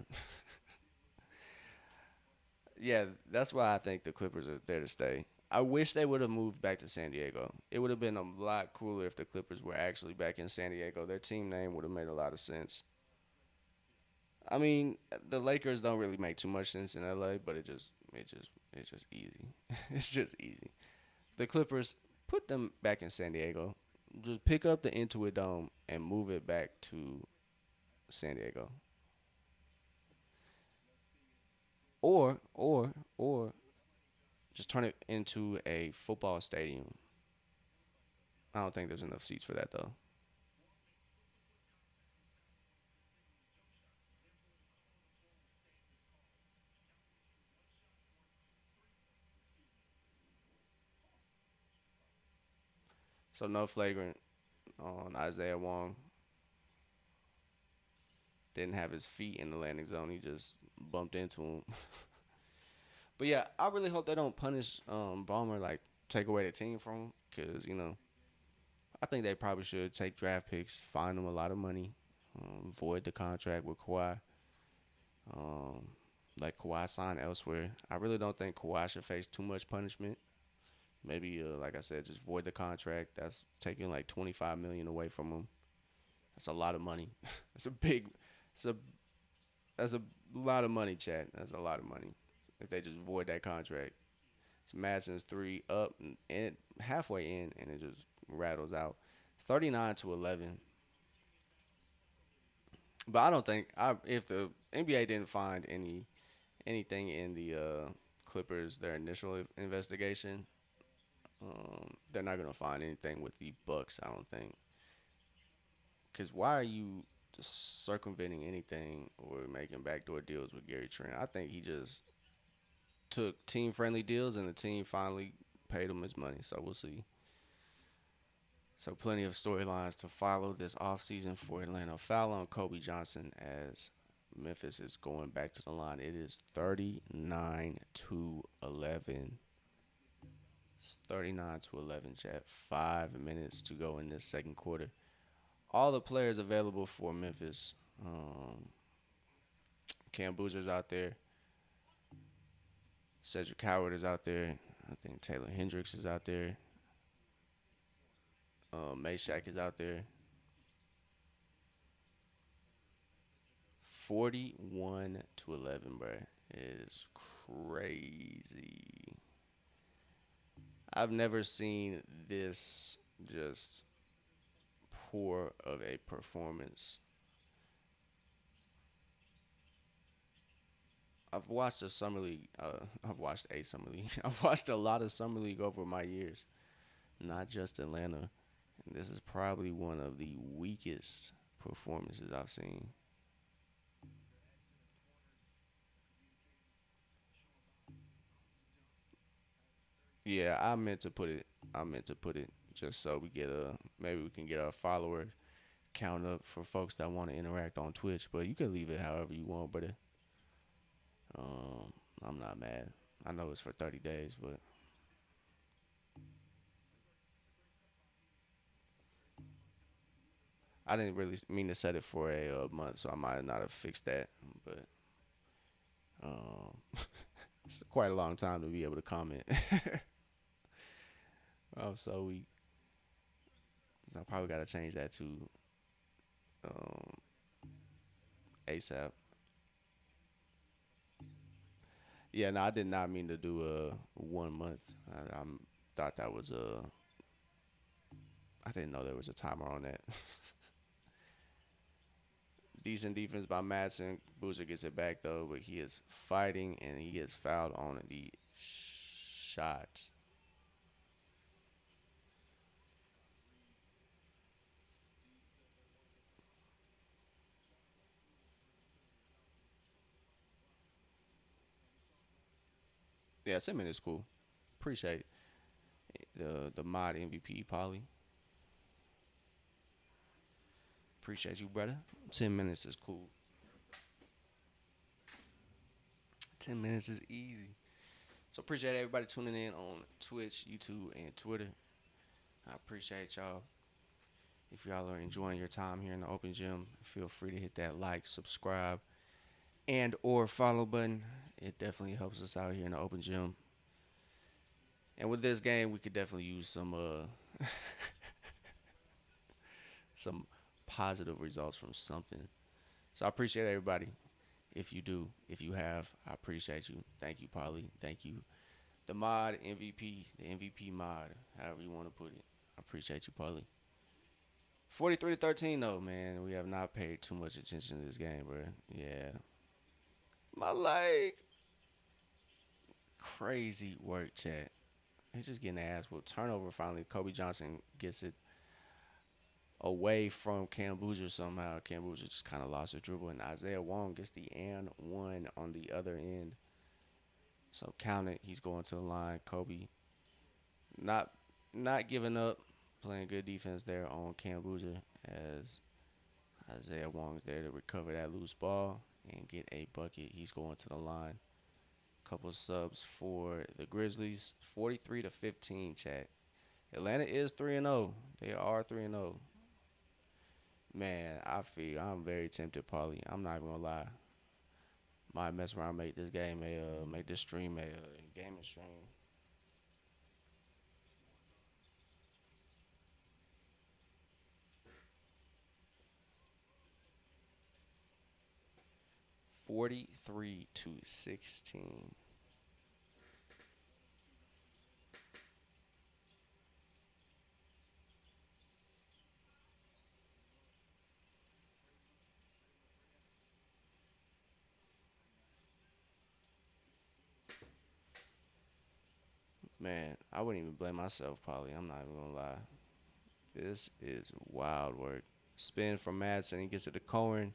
Yeah, that's why I think the Clippers are there to stay. I wish they would have moved back to San Diego. It would have been a lot cooler if the Clippers were actually back in San Diego. Their team name would have made a lot of sense. I mean, the Lakers don't really make too much sense in LA, but it's just easy. It's just easy. The Clippers, put them back in San Diego. Just pick up the Intuit Dome and move it back to San Diego. Or just turn it into a football stadium. I don't think there's enough seats for that though. So no flagrant on Isaiah Wong. Didn't have his feet in the landing zone. He just bumped into him. But yeah, I really hope they don't punish Ballmer, like take away the team from him, because I think they probably should take draft picks, fine them a lot of money, void the contract with Kawhi. Um, like Kawhi signed elsewhere. I really don't think Kawhi should face too much punishment. Maybe, like I said, just void the contract. That's taking like 25 million away from him. That's a lot of money. That's a big. It's a that's a lot of money, chat. That's a lot of money. If they just void that contract, it's Madison's three up and halfway in, and it just rattles out. 39-11. But I don't think if the NBA didn't find anything in the Clippers their initial investigation, they're not gonna find anything with the Bucks. I don't think. Because why are you just circumventing anything or making backdoor deals with Gary Trent? I think he just took team friendly deals and the team finally paid him his money. So we'll see. So plenty of storylines to follow this offseason for Atlanta. Foul on Kobe Johnson as Memphis is going back to the line. It is 39-11. It's 39-11, chat. 5 minutes to go in this second quarter. All the players available for Memphis. Cam Boozer's out there. Cedric Howard is out there. I think Taylor Hendricks is out there. Meshack is out there. 41-11, bro. It is crazy. I've never seen this just poor of a performance. I've watched a summer league. I've watched a summer league. I've watched a lot of summer league over my years, not just Atlanta. And this is probably one of the weakest performances I've seen. Yeah, I meant to put it. I meant to put it just so we get a maybe we can get our follower count up for folks that want to interact on Twitch. But you can leave it however you want, but um, I'm not mad. I know it's for 30 days, but I didn't really mean to set it for a month, so I might not have fixed that. But um, it's quite a long time to be able to comment. So I probably got to change that to um, ASAP. Yeah, no, I did not mean to do a 1 month. I thought that was I didn't know there was a timer on that. Decent defense by Madsen. Boozer gets it back though, but he is fighting and he gets fouled on the shot. Yeah, 10 minutes cool. Appreciate the mod MVP Polly. Appreciate you, brother. 10 minutes is cool. 10 minutes is easy. So appreciate everybody tuning in on Twitch, YouTube, and Twitter. I appreciate y'all. If y'all are enjoying your time here in the open gym, feel free to hit that like, subscribe, and or follow button. It definitely helps us out here in the open gym. And with this game, we could definitely use some positive results from something. So I appreciate everybody. If you do, if you have, I appreciate you. Thank you, Polly. Thank you. The mod MVP, the MVP mod, however you want to put it. I appreciate you, Polly. 43-13 though, man. We have not paid too much attention to this game, bro. Yeah. My leg. Crazy work, chat. He's just getting the ass whooped. Turnover finally. Kobe Johnson gets it away from Cam Boozer somehow. Cam Boozer just kind of lost his dribble, and Isaiah Wong gets the and one on the other end. So count it. He's going to the line. Kobe not not giving up, playing good defense there on Cam Boozer as Isaiah Wong's there to recover that loose ball and get a bucket. He's going to the line. Couple subs for the Grizzlies. 43-15, chat. Atlanta is 3-0. They are 3-0. Man, I'm very tempted, Paulie. I'm not even gonna lie. Might mess around, make this game make this stream a gaming stream. 43-16. Man, I wouldn't even blame myself. Probably, I'm not even gonna lie. This is wild work. Spin from Madsen. He gets it to Cohen.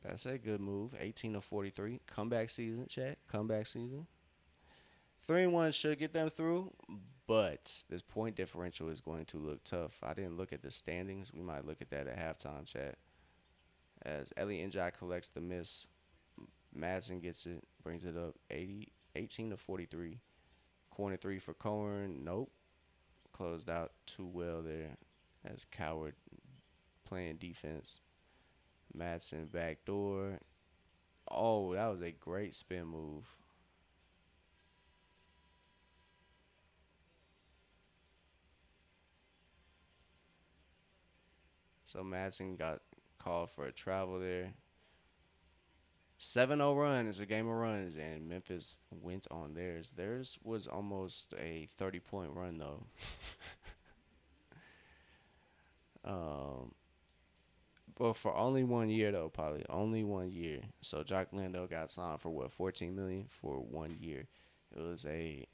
That's a good move. 18-43. Comeback season. Chat. Comeback season. 3-1 should get them through, but this point differential is going to look tough. I didn't look at the standings. We might look at that at halftime, chat. As Ellie Njai collects the miss, Madsen gets it, brings it up 18-43. Corner three for Cohen. Nope. Closed out too well there. As Coward playing defense. Madsen backdoor. Oh, that was a great spin move. So Madsen got called for a travel there. 7-0 run is a game of runs, and Memphis went on theirs. Theirs was almost a 30-point run, though. um, but for only 1 year, though, probably only 1 year. So Jock Landale got signed for what, 14 million for 1 year. It was a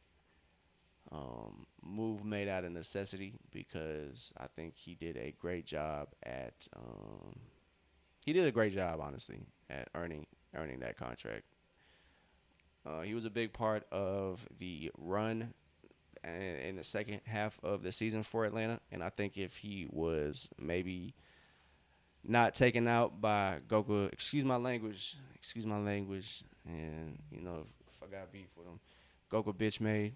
move made out of necessity because I think he did a great job at. He did a great job, honestly, at earning that contract. He was a big part of the run in the second half of the season for Atlanta, and I think if he was maybe not taken out by Goku, excuse my language, and if I got beef with him, Goku bitch made.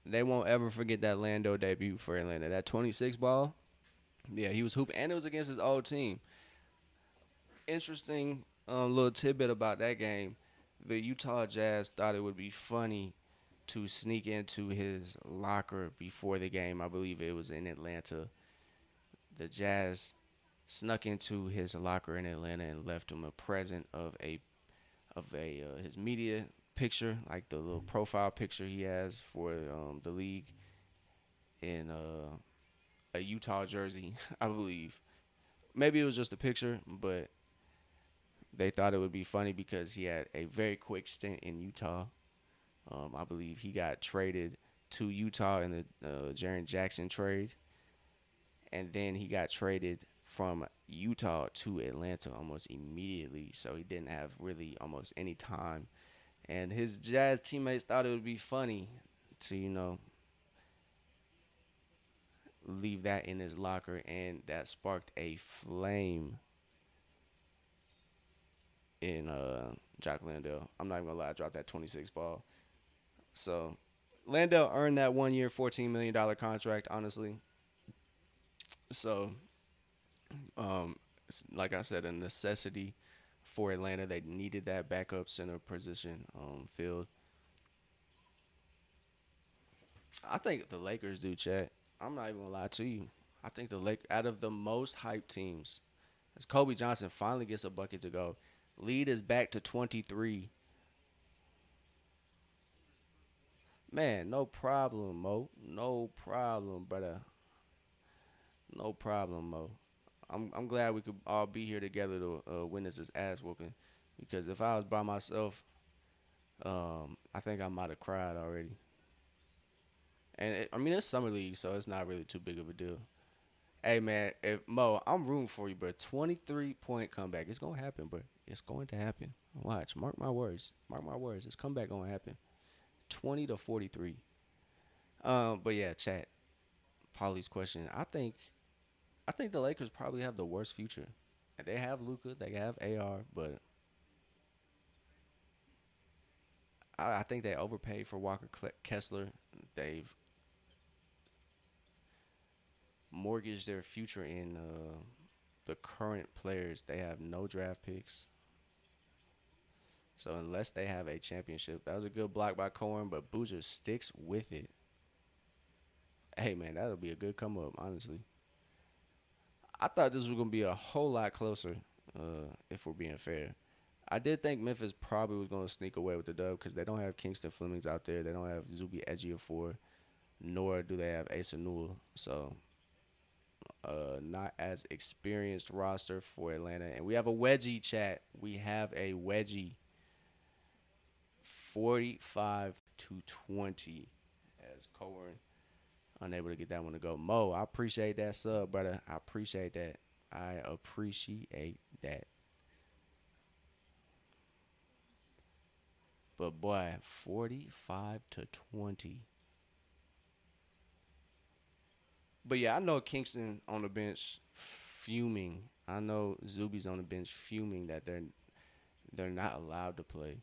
They won't ever forget that Lando debut for Atlanta. That 26 ball, yeah, he was hooping, and it was against his old team. Interesting little tidbit about that game. The Utah Jazz thought it would be funny to sneak into his locker before the game. I believe it was in Atlanta. The Jazz snuck into his locker in Atlanta and left him a present of a his media picture, like the little profile picture he has for the league in a Utah jersey, I believe. Maybe it was just a picture, but they thought it would be funny because he had a very quick stint in Utah. I believe he got traded to Utah in the Jaren Jackson trade, and then he got traded from Utah to Atlanta almost immediately. So he didn't have really almost any time. And his Jazz teammates thought it would be funny to, leave that in his locker, and that sparked a flame in Jock Landale. I'm not even gonna lie, I dropped that 26 ball. So Landale earned that 1 year, $14 million contract, honestly. So, like I said, a necessity for Atlanta. They needed that backup center position filled. I think the Lakers do, chat. I'm not even gonna lie to you. I think the Lake out of the most hyped teams, as Kobe Johnson finally gets a bucket to go, lead is back to 23. Man, no problem, Mo. No problem, brother. No problem, Mo. I'm glad we could all be here together to witness this ass whooping, because if I was by myself, I think I might have cried already. And I mean, it's summer league, so it's not really too big of a deal. Hey man, if Mo, I'm rooting for you, bro. 23-point comeback. It's gonna happen, bro. It's going to happen. Watch. Mark my words. Mark my words. This comeback gonna happen. 20-43. But yeah, chat. Polly's question. I think the Lakers probably have the worst future. They have Luca, they have AR, but I think they overpaid for Walker Kessler. They've mortgaged their future in the current players. They have no draft picks. So unless they have a championship, that was a good block by Cohen, but Boozer sticks with it. Hey man, that'll be a good come up, honestly. I thought this was gonna be a whole lot closer, if we're being fair. I did think Memphis probably was gonna sneak away with the dub because they don't have Kingston Flemings out there. They don't have Zuby Ejiofor, nor do they have Asa Newell. So not as experienced roster for Atlanta. And we have a wedgie, chat. We have a wedgie. 45-20 as Cohen unable to get that one to go. Mo, I appreciate that sub, brother. I appreciate that. I appreciate that. But boy, 45-20. But yeah, I know Kingston on the bench fuming. I know Zuby's on the bench fuming that they're not allowed to play.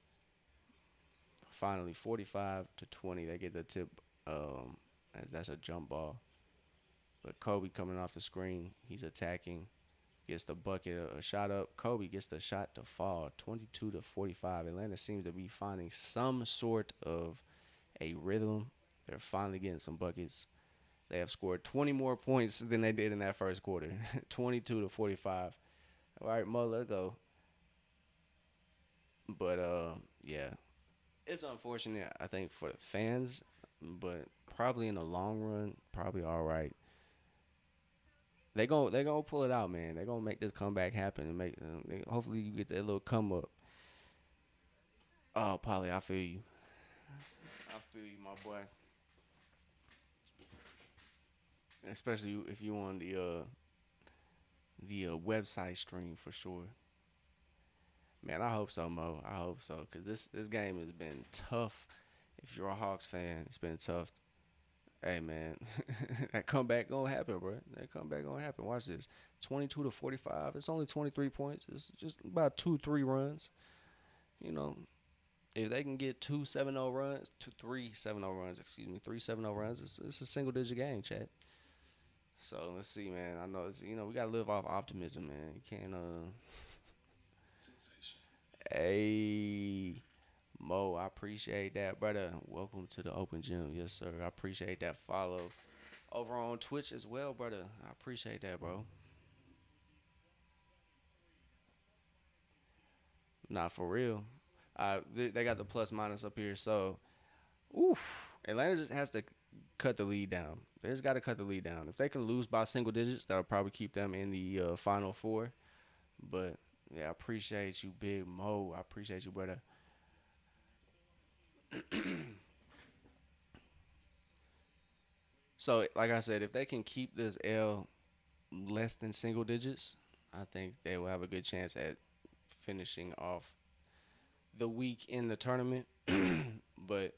Finally, 45-20, they get the tip. As that's a jump ball. But Kobe coming off the screen, he's attacking, gets the bucket, a shot up. Kobe gets the shot to fall, 22-45. Atlanta seems to be finding some sort of a rhythm. They're finally getting some buckets. They have scored 20 more points than they did in that first quarter, 22-45. All right, Mo, let's go. But yeah, it's unfortunate. I think for the fans, but probably in the long run, probably all right. They gonna pull it out, man. They gonna make this comeback happen and make. Hopefully, you get that little come up. Oh, Polly, I feel you. I feel you, my boy. Especially if you on the website stream for sure. Man, I hope so, Mo. I hope so, cause this game has been tough. If you're a Hawks fan, it's been tough. Hey man, that comeback gonna happen, bro. That comeback gonna happen. Watch this. 22-45. It's only 23 points. It's just about 2-3 runs. You know, if they can get 2 7-0 runs, 3 7-0 runs, excuse me, 3 7-0 runs, it's a single digit game, chat. So let's see, man. I know it's we gotta live off optimism, man. You can't Hey Mo, I appreciate that, brother. Welcome to the open gym. Yes, sir. I appreciate that follow. Over on Twitch as well, brother. I appreciate that, bro. Not for real. They got the plus minus up here, so oof. Atlanta just has to cut the lead down. They just got to cut the lead down. If they can lose by single digits, that'll probably keep them in the final four. But yeah, I appreciate you, Big Mo. I appreciate you, brother. So, like I said, if they can keep this L less than single digits, I think they will have a good chance at finishing off the week in the tournament. But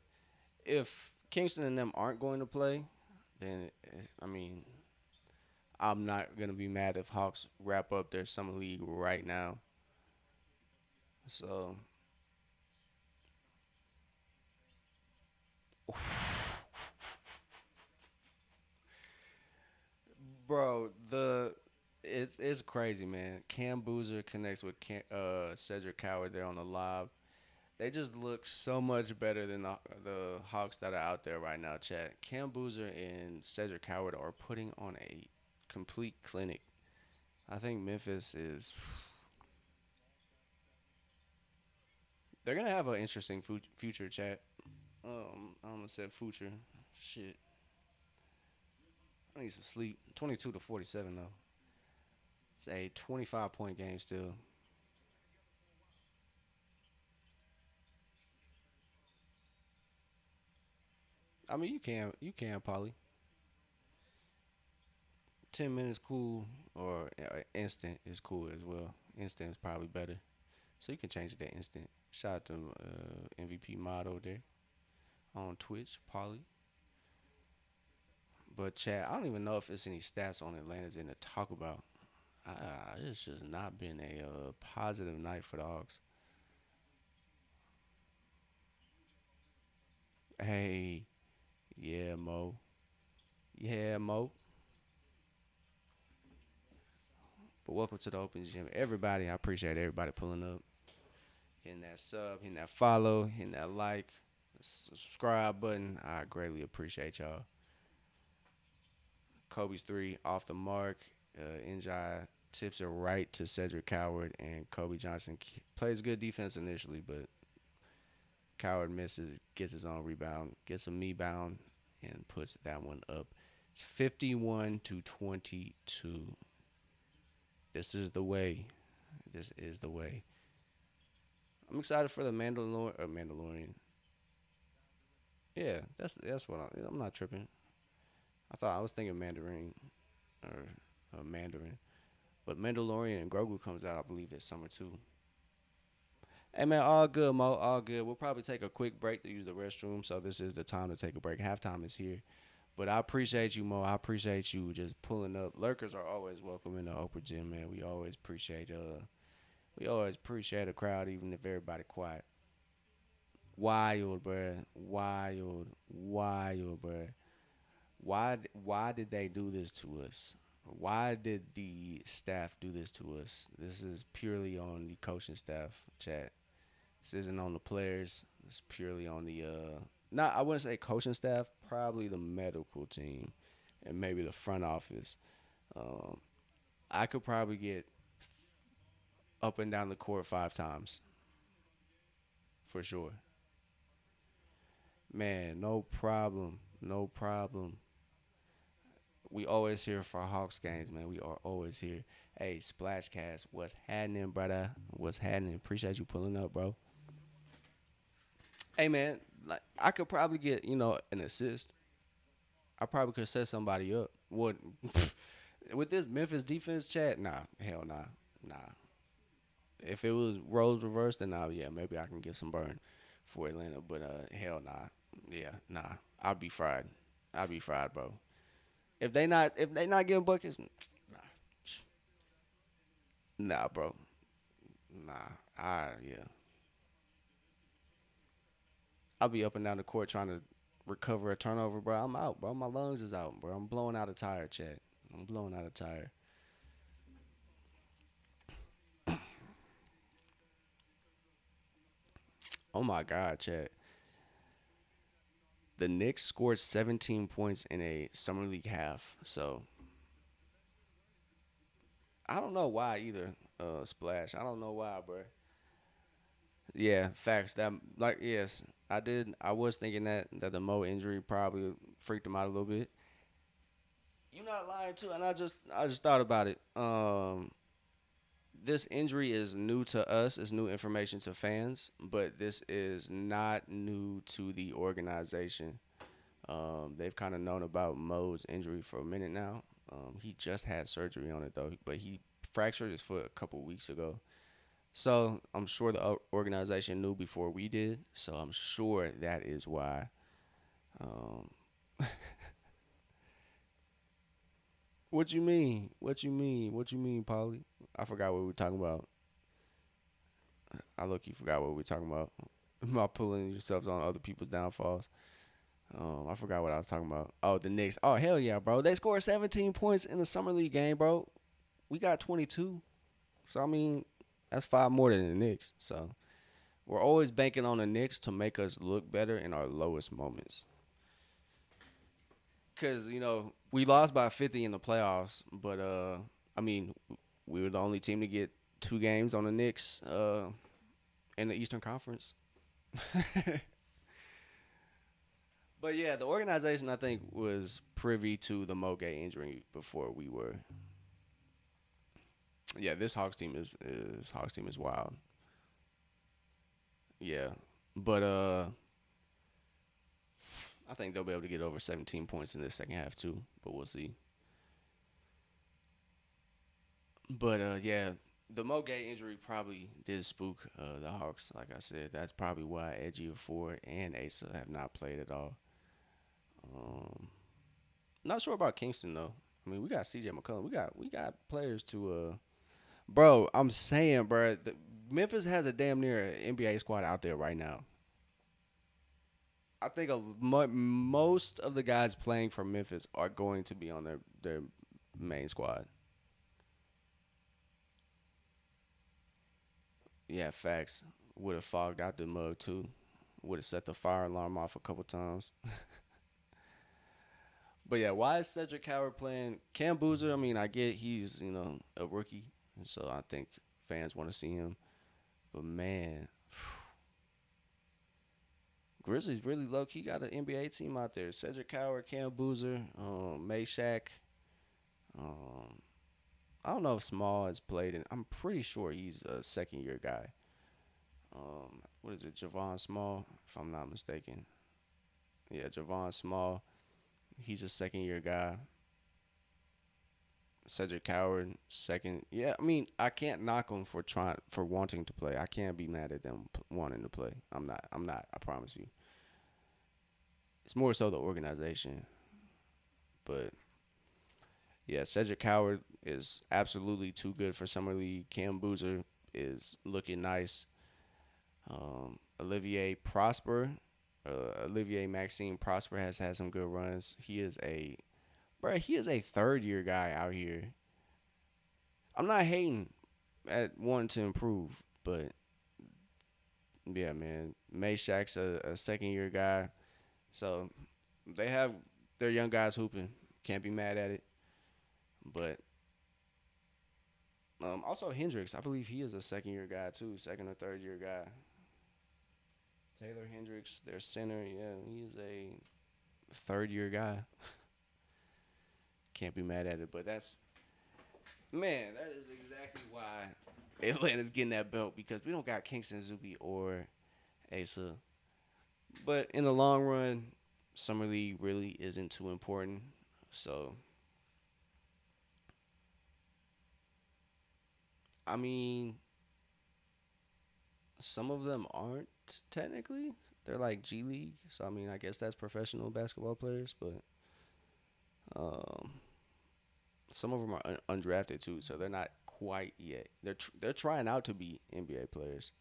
if Kingston and them aren't going to play, then I mean, I'm not gonna be mad if Hawks wrap up their summer league right now. So, bro, it's crazy, man. Cam Boozer connects with Cedric Coward there on the lob. They just look so much better than the Hawks that are out there right now, Chad. Cam Boozer and Cedric Coward are putting on a complete clinic. I think Memphis is. They're gonna have an interesting future, Chad. I almost said future. Shit, I need some sleep. 22-47 though. It's a 25-point game still. I mean, you can, Polly. 10 minutes cool, or instant is cool as well. Instant is probably better, so you can change it to instant. Shout out to MVP Motto there on Twitch, Polly. But Chad, I don't even know if it's any stats on Atlanta's in to talk about. It's just not been a positive night for the Hawks. Hey, yeah, Mo. Yeah, Mo. But welcome to the Open Gym. Everybody, I appreciate everybody pulling up, getting that sub, hitting that follow, hitting that like, subscribe button. I greatly appreciate y'all. Kobe's three off the mark. Njai tips it right to Cedric Coward, and Kobe Johnson plays good defense initially, but Coward misses, gets his own rebound, gets a me bound, and puts that one up. It's 51-22. This is the way. This is the way. I'm excited for the Mandalorian. Yeah, that's what I'm not tripping. I was thinking Mandarin or Mandarin, but Mandalorian and Grogu comes out I believe this summer too. Hey man, all good, Mo. All good. We'll probably take a quick break to use the restroom, so this is the time to take a break. Halftime is here. But I appreciate you, Mo. I appreciate you just pulling up. Lurkers are always welcome in the Oprah Gym, man. We always appreciate a crowd, even if everybody quiet. Wild, bruh. Wild, wild, bruh. Why did they do this to us? Why did the staff do this to us? This is purely on the coaching staff, chat. This isn't on the players. It's purely on the not I wouldn't say coaching staff, probably the medical team and maybe the front office. Um, I could probably get up and down the court 5 times for sure. Man, no problem. No problem. We always here for Hawks games, man. We are always here. Hey, Splashcast, what's happening, brother? What's happening? Appreciate you pulling up, bro. Hey, man, like I could probably get an assist. I probably could set somebody up. What with this Memphis defense chat? Nah, hell nah, nah. If it was roles reversed, then yeah, maybe I can get some burn for Atlanta. But hell nah, yeah, nah. I'll be fried. I'll be fried, bro. If they not getting buckets, nah, bro, nah. Yeah, I'll be up and down the court trying to recover a turnover, bro. I'm out, bro. My lungs is out, bro. I'm blowing out a tire, chat. I'm blowing out a tire. Oh my god, chat. The Knicks scored 17 points in a summer league half. So I don't know why either. Splash. I don't know why, bro. Yeah, facts. That like yes, I did. I was thinking that the Mo injury probably freaked him out a little bit. You not lying too, and I just thought about it. This injury is new to us. It's new information to fans, but this is not new to the organization. They've kind of known about Mo's injury for a minute now. He just had surgery on it though, but he fractured his foot a couple weeks ago. So I'm sure the organization knew before we did. So I'm sure that is why. Um, what you mean? What you mean? What you mean, Polly? I forgot what we were talking about. I look, you forgot what we were talking about. About pulling yourselves on other people's downfalls. I forgot what I was talking about. Oh, the Knicks. Oh, hell yeah, bro. They scored 17 points in the summer league game, bro. We got 22. So I mean, that's five more than the Knicks. So we're always banking on the Knicks to make us look better in our lowest moments. Cause we lost by 50 in the playoffs, but I mean, we were the only team to get 2 games on the Knicks in the Eastern Conference. But yeah, the organization I think was privy to the Moge injury before we were. Yeah, this Hawks team is wild. Yeah, but I think they'll be able to get over 17 points in this second half too. But we'll see. But yeah, the Moge injury probably did spook the Hawks. Like I said, that's probably why Edgy Ford and Asa have not played at all. Um, Not sure about Kingston though. I mean, we got CJ McCollum. We got players to bro, I'm saying, bro, Memphis has a damn near NBA squad out there right now. I think most of the guys playing for Memphis are going to be on their main squad. Yeah, facts. would have fogged out the mug too. Would have set the fire alarm off a couple times. But yeah, why is Cedric Howard playing Cam Boozer? I mean, I get he's a rookie, and so I think fans want to see him. But man, Grizzlies really low key got an NBA team out there. Cedric Howard, Cam Boozer, Meshack. Um, I don't know if Small has played, and I'm pretty sure he's a second year guy. What is it, Javon Small, if I'm not mistaken? Yeah, Javon Small. He's a second year guy. Cedric Howard, second. Yeah, I mean, I can't knock them for wanting to play. I can't be mad at them wanting to play. I'm not. I'm not. I promise you. It's more so the organization. But yeah, Cedric Howard is absolutely too good for summer league. Cam Boozer is looking nice. Olivier Prosper, Olivier Maxime Prosper has had some good runs. He is a third year guy out here. I'm not hating at wanting to improve, but yeah, man, Meshack's a second year guy, so they have their young guys hooping. Can't be mad at it. But also Hendricks, I believe he is a second year guy too, second or third year guy. Taylor Hendricks, their center, yeah, he's a third year guy. Can't be mad at it, but that is exactly why Atlanta's getting that belt because we don't got Kingston Zuby or Asa. But in the long run, summer league really isn't too important. So I mean, some of them aren't technically. They're like G League. So I mean, I guess that's professional basketball players, but um, some of them are undrafted too. So they're not quite yet. They're trying out to be NBA players.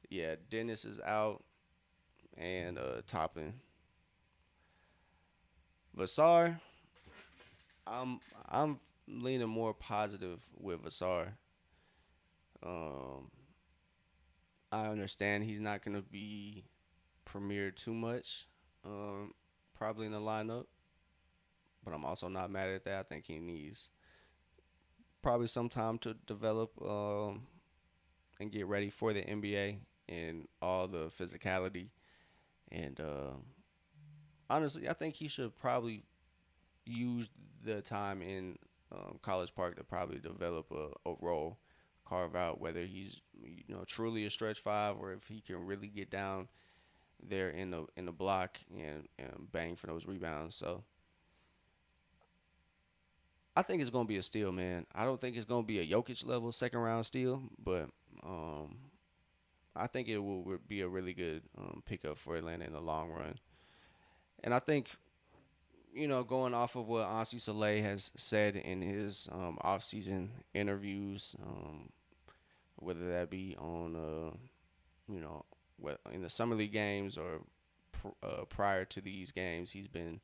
Yeah, Dennis is out and Toppin. Vasar, I'm leaning more positive with Vasar. Um, I understand he's not gonna be premiered too much, probably in the lineup, but I'm also not mad at that. I think he needs probably some time to develop and get ready for the NBA and all the physicality. And honestly, I think he should probably use the time in College Park to probably develop a role, carve out whether he's truly a stretch five or if he can really get down there in the block and bang for those rebounds. So I think it's gonna be a steal, man. I don't think it's gonna be a Jokic level second round steal, but um, I think it will be a really good pickup for Atlanta in the long run. And I think going off of what Ansi Soleil has said in his off-season interviews, whether that be on, in the summer league games or prior to these games, he's been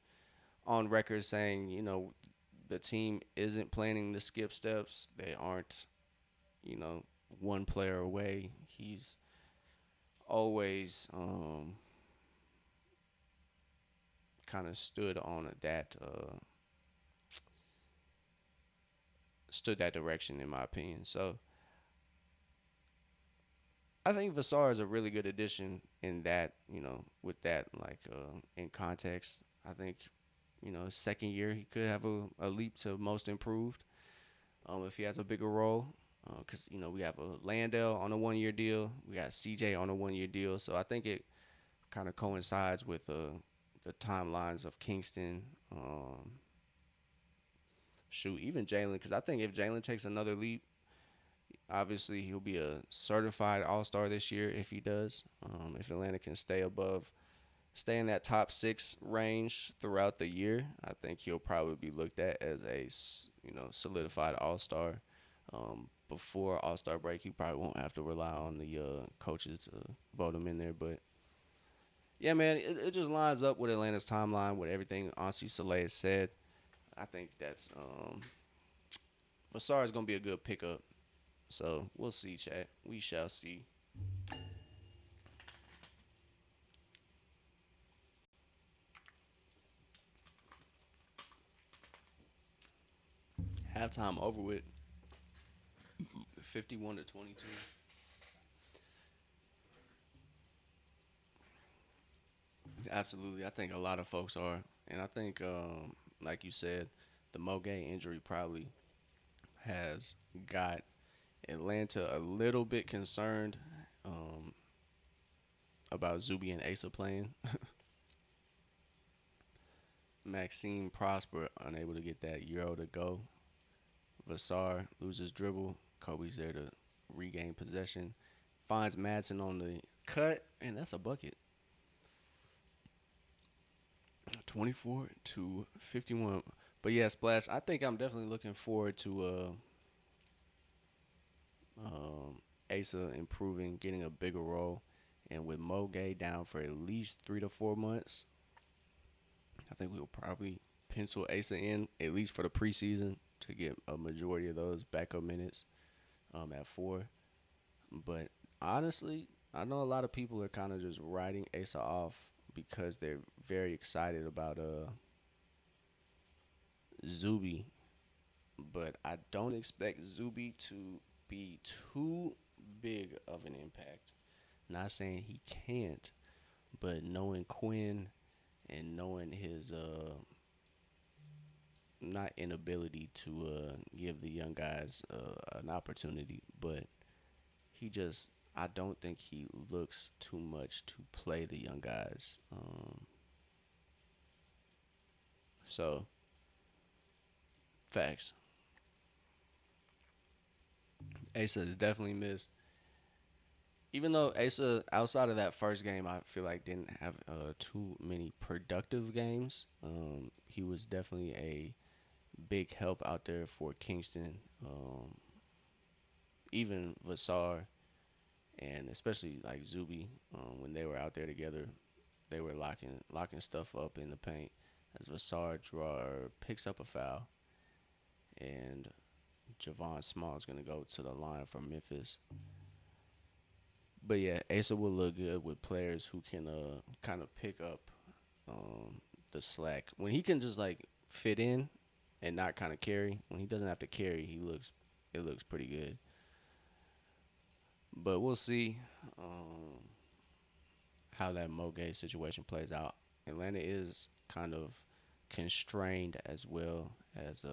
on record saying, the team isn't planning to skip steps. They aren't, you know, one player away. He's always kind of stood that direction in my opinion. So I think Vassar is a really good addition in that, with that in context. I think, second year he could have a leap to most improved if he has a bigger role. Because, we have a Landell on a 1 year deal. We got CJ on a 1 year deal. So I think it kind of coincides with the timelines of Kingston. Shoot, even Jalen. Because I think if Jalen takes another leap, obviously, he'll be a certified All Star this year if he does. If Atlanta can stay in that top six range throughout the year, I think he'll probably be looked at as a solidified All Star. Before All Star break, he probably won't have to rely on the coaches to vote him in there. But yeah, man, it just lines up with Atlanta's timeline with everything Ansi Soleil has said. I think that's Vassar is gonna be a good pickup So we'll see, chat. We shall see. Halftime over with, 51-22. Absolutely, I think a lot of folks are, and I think, like you said, the Mogay injury probably has got Atlanta a little bit concerned um, about Zuby and Asa playing. Maxime Prosper unable to get that Euro to go. Vassar loses dribble. Kobe's there to regain possession. Finds Madsen on the cut, and that's a bucket. 24-51. But yeah, Splash. I think I'm definitely looking forward to Asa improving, getting a bigger role, and with Mo Gay down for at least 3 to 4 months, I think we'll probably pencil Asa in at least for the preseason to get a majority of those backup minutes at four. But honestly, I know a lot of people are kind of just writing Asa off because they're very excited about Zuby, but I don't expect Zuby to be too big of an impact. Not saying he can't, but knowing Quinn and knowing his not inability to give the young guys an opportunity, but he just I don't think he looks too much to play the young guys. So facts. Asa is definitely missed. Even though Asa, outside of that first game, I feel like didn't have too many productive games. He was definitely a big help out there for Kingston. Even Vassar and especially like Zuby, when they were out there together, they were locking stuff up in the paint. As Vassar picks up a foul, and Javon Small is gonna go to the line for Memphis. But yeah, Asa will look good with players who can kind of pick up um, the slack when he can just like fit in and not kind of carry. When he doesn't have to carry, it looks pretty good. But we'll see how that Mogay situation plays out. Atlanta is kind of constrained as well as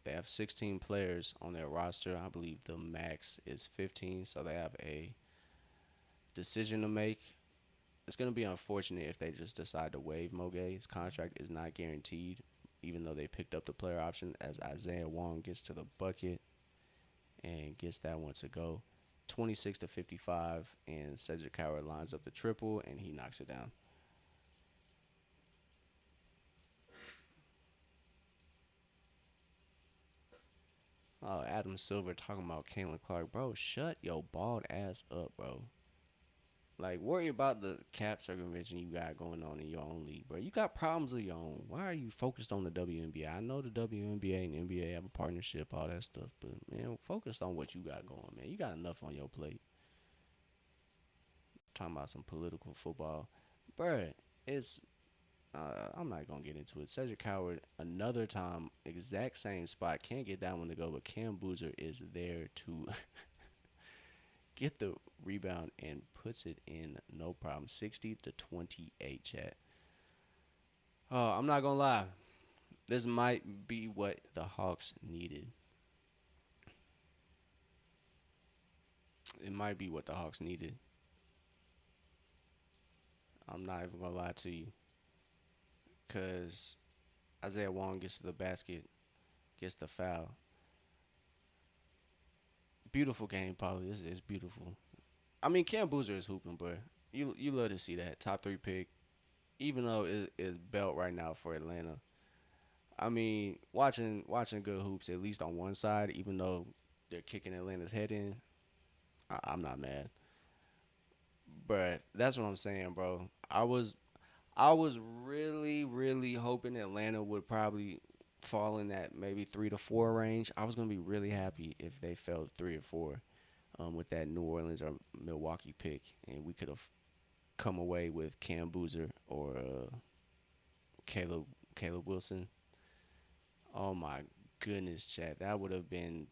they have 16 players on their roster. I believe the max is 15, so they have a decision to make. It's going to be unfortunate if they just decide to waive Mogay. His contract is not guaranteed, even though they picked up the player option as Isaiah Wong gets to the bucket and gets that one to go. 26-55, and Cedric Howard lines up the triple, and he knocks it down. Oh, Adam Silver talking about Caitlin Clark. Bro, shut your bald ass up, bro. Like, worry about the cap circumvention you got going on in your own league, bro. You got problems of your own. Why are you focused on the WNBA? I know the WNBA and NBA have a partnership, all that stuff, but man, focus on what you got going, man. You got enough on your plate. Talking about some political football, bro. It's I'm not gonna get into it. Cedric Howard, another time, exact same spot, can't get that one to go, but Cam Boozer is there to get the rebound and puts it in no problem. 60-28, chat. I'm not gonna lie. This might be what the Hawks needed. It might be what the Hawks needed. I'm not even gonna lie to you, cause Isaiah Wong gets to the basket, gets the foul. Beautiful game, Polly. It's beautiful. I mean, Cam Boozer is hooping, bro. You love to see that top three pick, even though it is belt right now for Atlanta. I mean, watching good hoops at least on one side, even though they're kicking Atlanta's head in. I'm not mad, but that's what I'm saying, bro. I was really hoping Atlanta would probably fall in that maybe 3 to 4 range, I was gonna be really happy if they fell 3 or 4 with that New Orleans or Milwaukee pick, and we could have come away with Cam Boozer or Caleb Caleb Wilson. Oh my goodness, Chad, that would have been.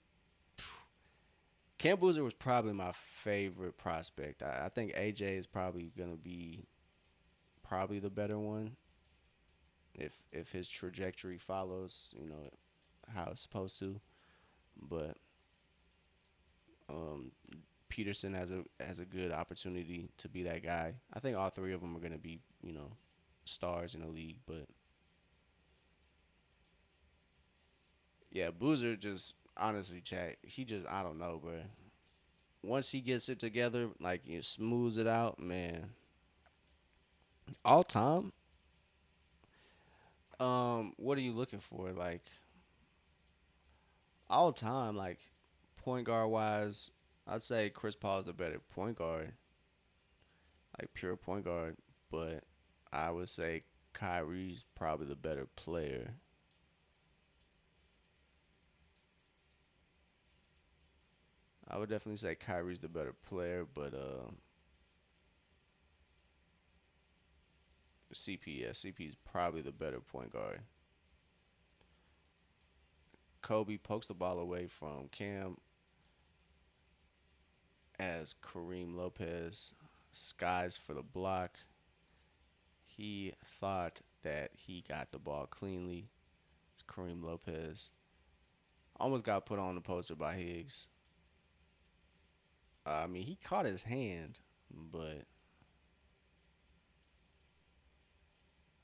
Cam Boozer was probably my favorite prospect. I think AJ is probably gonna be probably the better one if his trajectory follows, how it's supposed to. But um, Peterson has a good opportunity to be that guy. I think all three of them are gonna be stars in the league. But yeah, Boozer just honestly, Chad, he just I don't know, bro. Once he gets it together, like smooths it out, man. All time, what are you looking for? Like all time, like point guard wise, I'd say Chris Paul's the better point guard, like pure point guard. But I would say Kyrie's probably the better player. I would definitely say Kyrie's the better player, but CP, yeah, CP's probably the better point guard. Kobe pokes the ball away from Cam as Kareem Lopez skies for the block. He thought that he got the ball cleanly. Kareem Lopez almost got put on the poster by Higgs. I mean, he caught his hand, but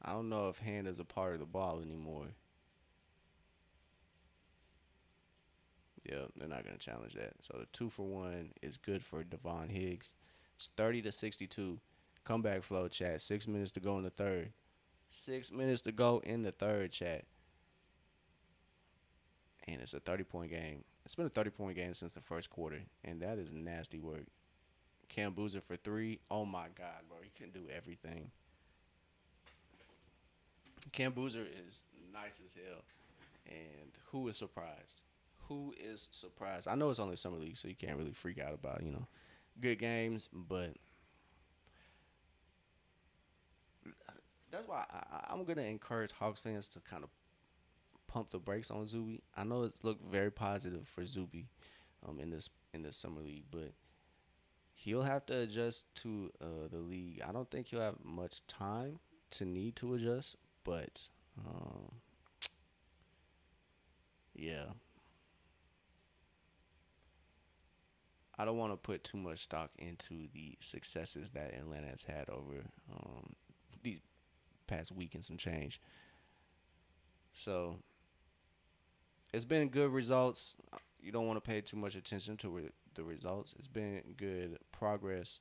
I don't know if hand is a part of the ball anymore. Yeah, they're not going to challenge that. So the 2 for 1 is good for Devon Higgs. It's 30 to 62. Comeback flow, chat. 6 minutes to go in the third. 6 minutes to go in the third, chat. And it's a 30-point game. It's been a 30-point game since the first quarter, and that is nasty work. Cam Boozer for three. Oh my God, bro. He can do everything. Cam Boozer is nice as hell. And who is surprised? Who is surprised? I know it's only summer league, so you can't really freak out about, good games, but that's why I'm going to encourage Hawks fans to kind of pump the brakes on Zuby. I know it's looked very positive for Zuby in this summer league, but he'll have to adjust to the league. I don't think he'll have much time to need to adjust, but yeah, I don't want to put too much stock into the successes that Atlanta has had over these past week and some change. So it's been good results. You don't want to pay too much attention to the results. It's been good progress.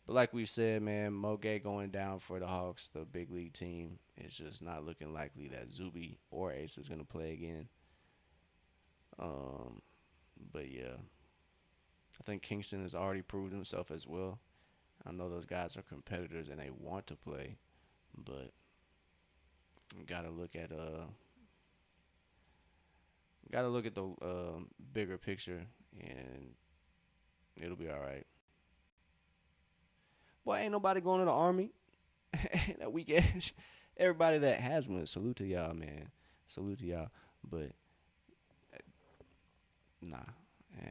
But like we said, man, Moge going down for the Hawks, the big league team, it's just not looking likely that Zuby or Ace is going to play again. Um, but yeah, I think Kingston has already proved himself as well. I know those guys are competitors and they want to play, but you gotta look at the bigger picture, and it'll be all right. Boy, ain't nobody going to the army that weekend. Everybody that has one, salute to y'all, man. Salute to y'all. But nah,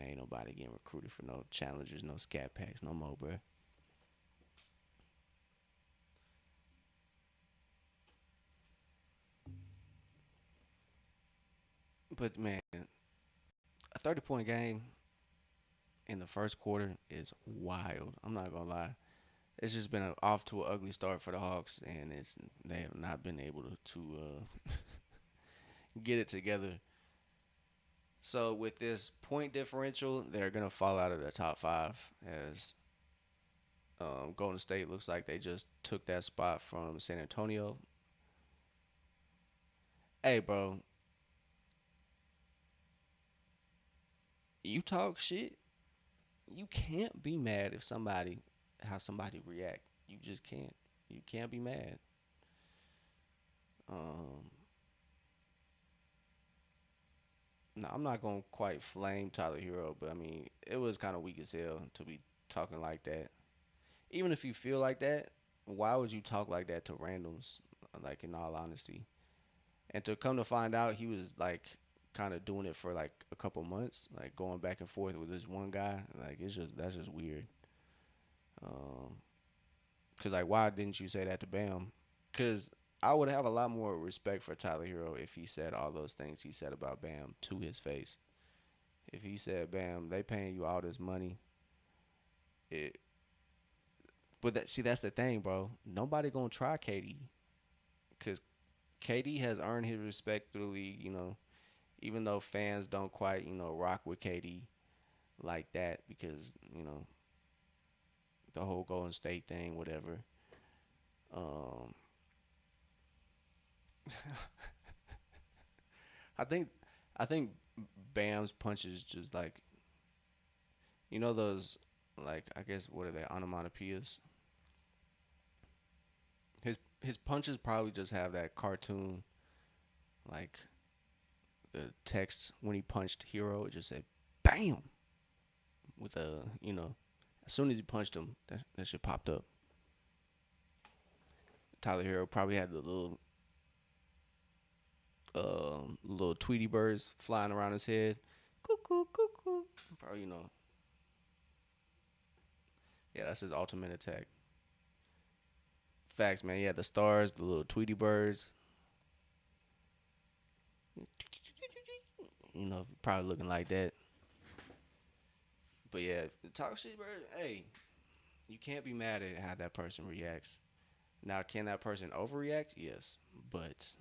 ain't nobody getting recruited for no challengers, no scat packs, no more, bruh. But man, a 30-point game in the first quarter is wild. I'm not gonna lie. It's just been off to an ugly start for the Hawks, and they have not been able to get it together. So with this point differential, they're gonna fall out of the top five as Golden State looks like they just took that spot from San Antonio. Hey, bro, you talk shit. You can't be mad if somebody how somebody react. You just can't. You can't be mad. Um, No, I'm not gonna quite flame Tyler Hero, but I mean, it was kind of weak as hell to be talking like that. Even if you feel like that, why would you talk like that to randoms? Like in all honesty, and to come to find out, he was like kind of doing it for like a couple months, like going back and forth with this one guy. Like it's just that's just weird. Um, Cause like, why didn't you say that to Bam? Cause I would have a lot more respect for Tyler Hero if he said all those things he said about Bam to his face. If he said, "Bam, they paying you all this money," it. But that see, that's the thing, bro. Nobody gonna try KD, cause KD has earned his respect through the league. Even though fans don't quite, rock with KD like that because the whole Golden State thing, whatever. Um, I think I think Bam's punches just like those like I guess what are they onomatopoeias. His punches probably just have that cartoon like the text when he punched Hero. It just said "Bam" with a as soon as he punched him, that shit popped up. Tyler Hero probably had the little Tweety birds flying around his head. Cuckoo, cuckoo. Probably yeah, that's his ultimate attack. Facts, man. Yeah, the stars, the little Tweety birds. Probably looking like that. But yeah, talk shit, bro. Hey, you can't be mad at how that person reacts. Now, can that person overreact? Yes, but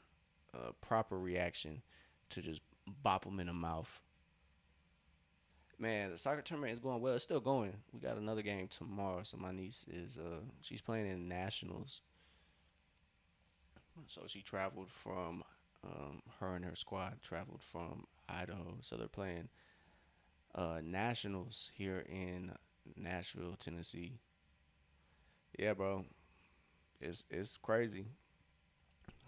proper reaction to just bop them in the mouth. Man, the soccer tournament is going well. It's still going. We got another game tomorrow. So my niece is she's playing in nationals. So she traveled from her and her squad traveled from Idaho. So they're playing nationals here in Nashville, Tennessee. Yeah, bro, it's crazy.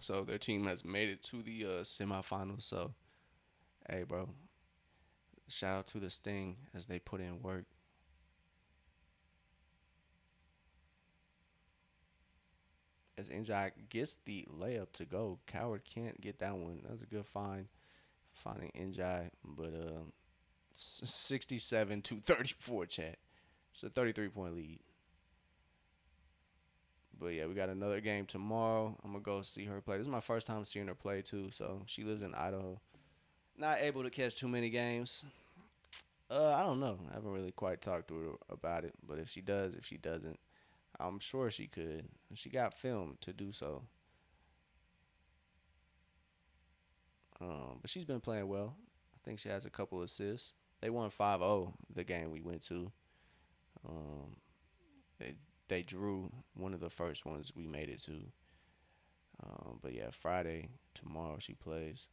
So their team has made it to the semifinals. So hey, bro, shout out to the Sting as they put in work. As NJ gets the layup to go, Coward can't get that one. That's a good find, finding NJ, but 67 to 34, chat. It's a 33-point lead. But yeah, we got another game tomorrow. I'm gonna go see her play. This is my first time seeing her play too. So she lives in Idaho. Not able to catch too many games. I don't know. I haven't really quite talked to her about it. But if she does, if she doesn't, I'm sure she could. She got film to do so. But she's been playing well. I think she has a couple assists. They won 5-0 the game we went to. Um, they they drew one of the first ones we made it to. But yeah, Friday tomorrow she plays.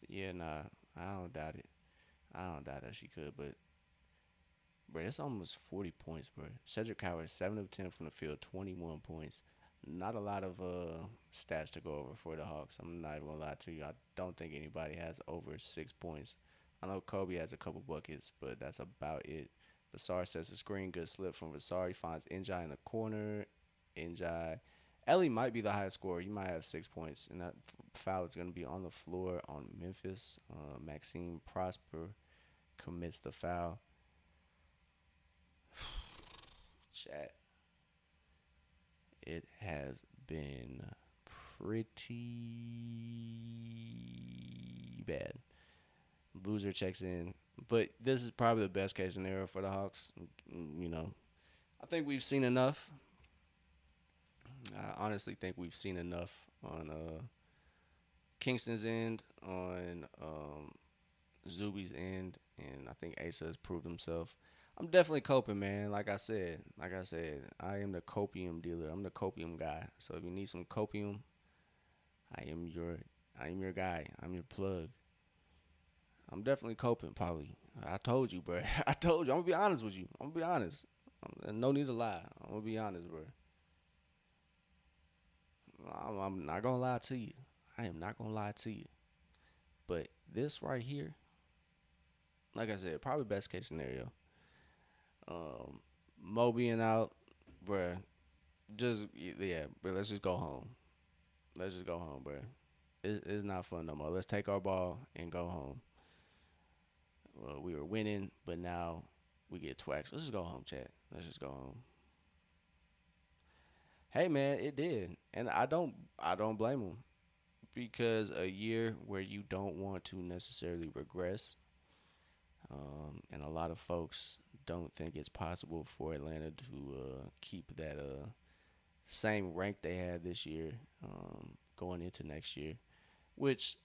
Yeah, nah, I don't doubt it. I don't doubt that she could, but bro, it's almost 40 points, bro. Cedric Howard, 7 of 10 from the field, 21 points. Not a lot of stats to go over for the Hawks. I'm not even gonna lie to you. I don't think anybody has over 6 points. I know Kobe has a couple buckets, but that's about it. Vasar sets a screen, good slip from Vasar. He finds Njai in the corner. Njai. Ellie might be the highest scorer. He might have 6 points, and that foul is going to be on the floor on Memphis. Maxime Prosper commits the foul. Chat. It has been pretty bad. Loser checks in, but this is probably the best case scenario for the Hawks. You know, I think we've seen enough. I honestly think we've seen enough on Kingston's end, on Zuby's end, and I think Asa has proved himself. I'm definitely coping, man. Like I said, I am the copium dealer. I'm the copium guy. So if you need some copium, I am your, I am your guy. I'm your plug. I'm definitely coping, Polly. I told you, bro. I told you. I'm gonna be honest with you. I'm gonna be honest. No need to lie. I'm gonna be honest, bro. I'm not gonna lie to you. I am not gonna lie to you. But this right here, like I said, probably best case scenario. Um, Mo being out, bruh. Just yeah, but let's just go home. Let's just go home, bruh. It's not fun no more. Let's take our ball and go home. We were winning, but now we get twaxed. Let's just go home, chat. Let's just go home. Hey man, it did, and I don't blame him because a year where you don't want to necessarily regress, and a lot of folks don't think it's possible for Atlanta to keep that same rank they had this year going into next year, which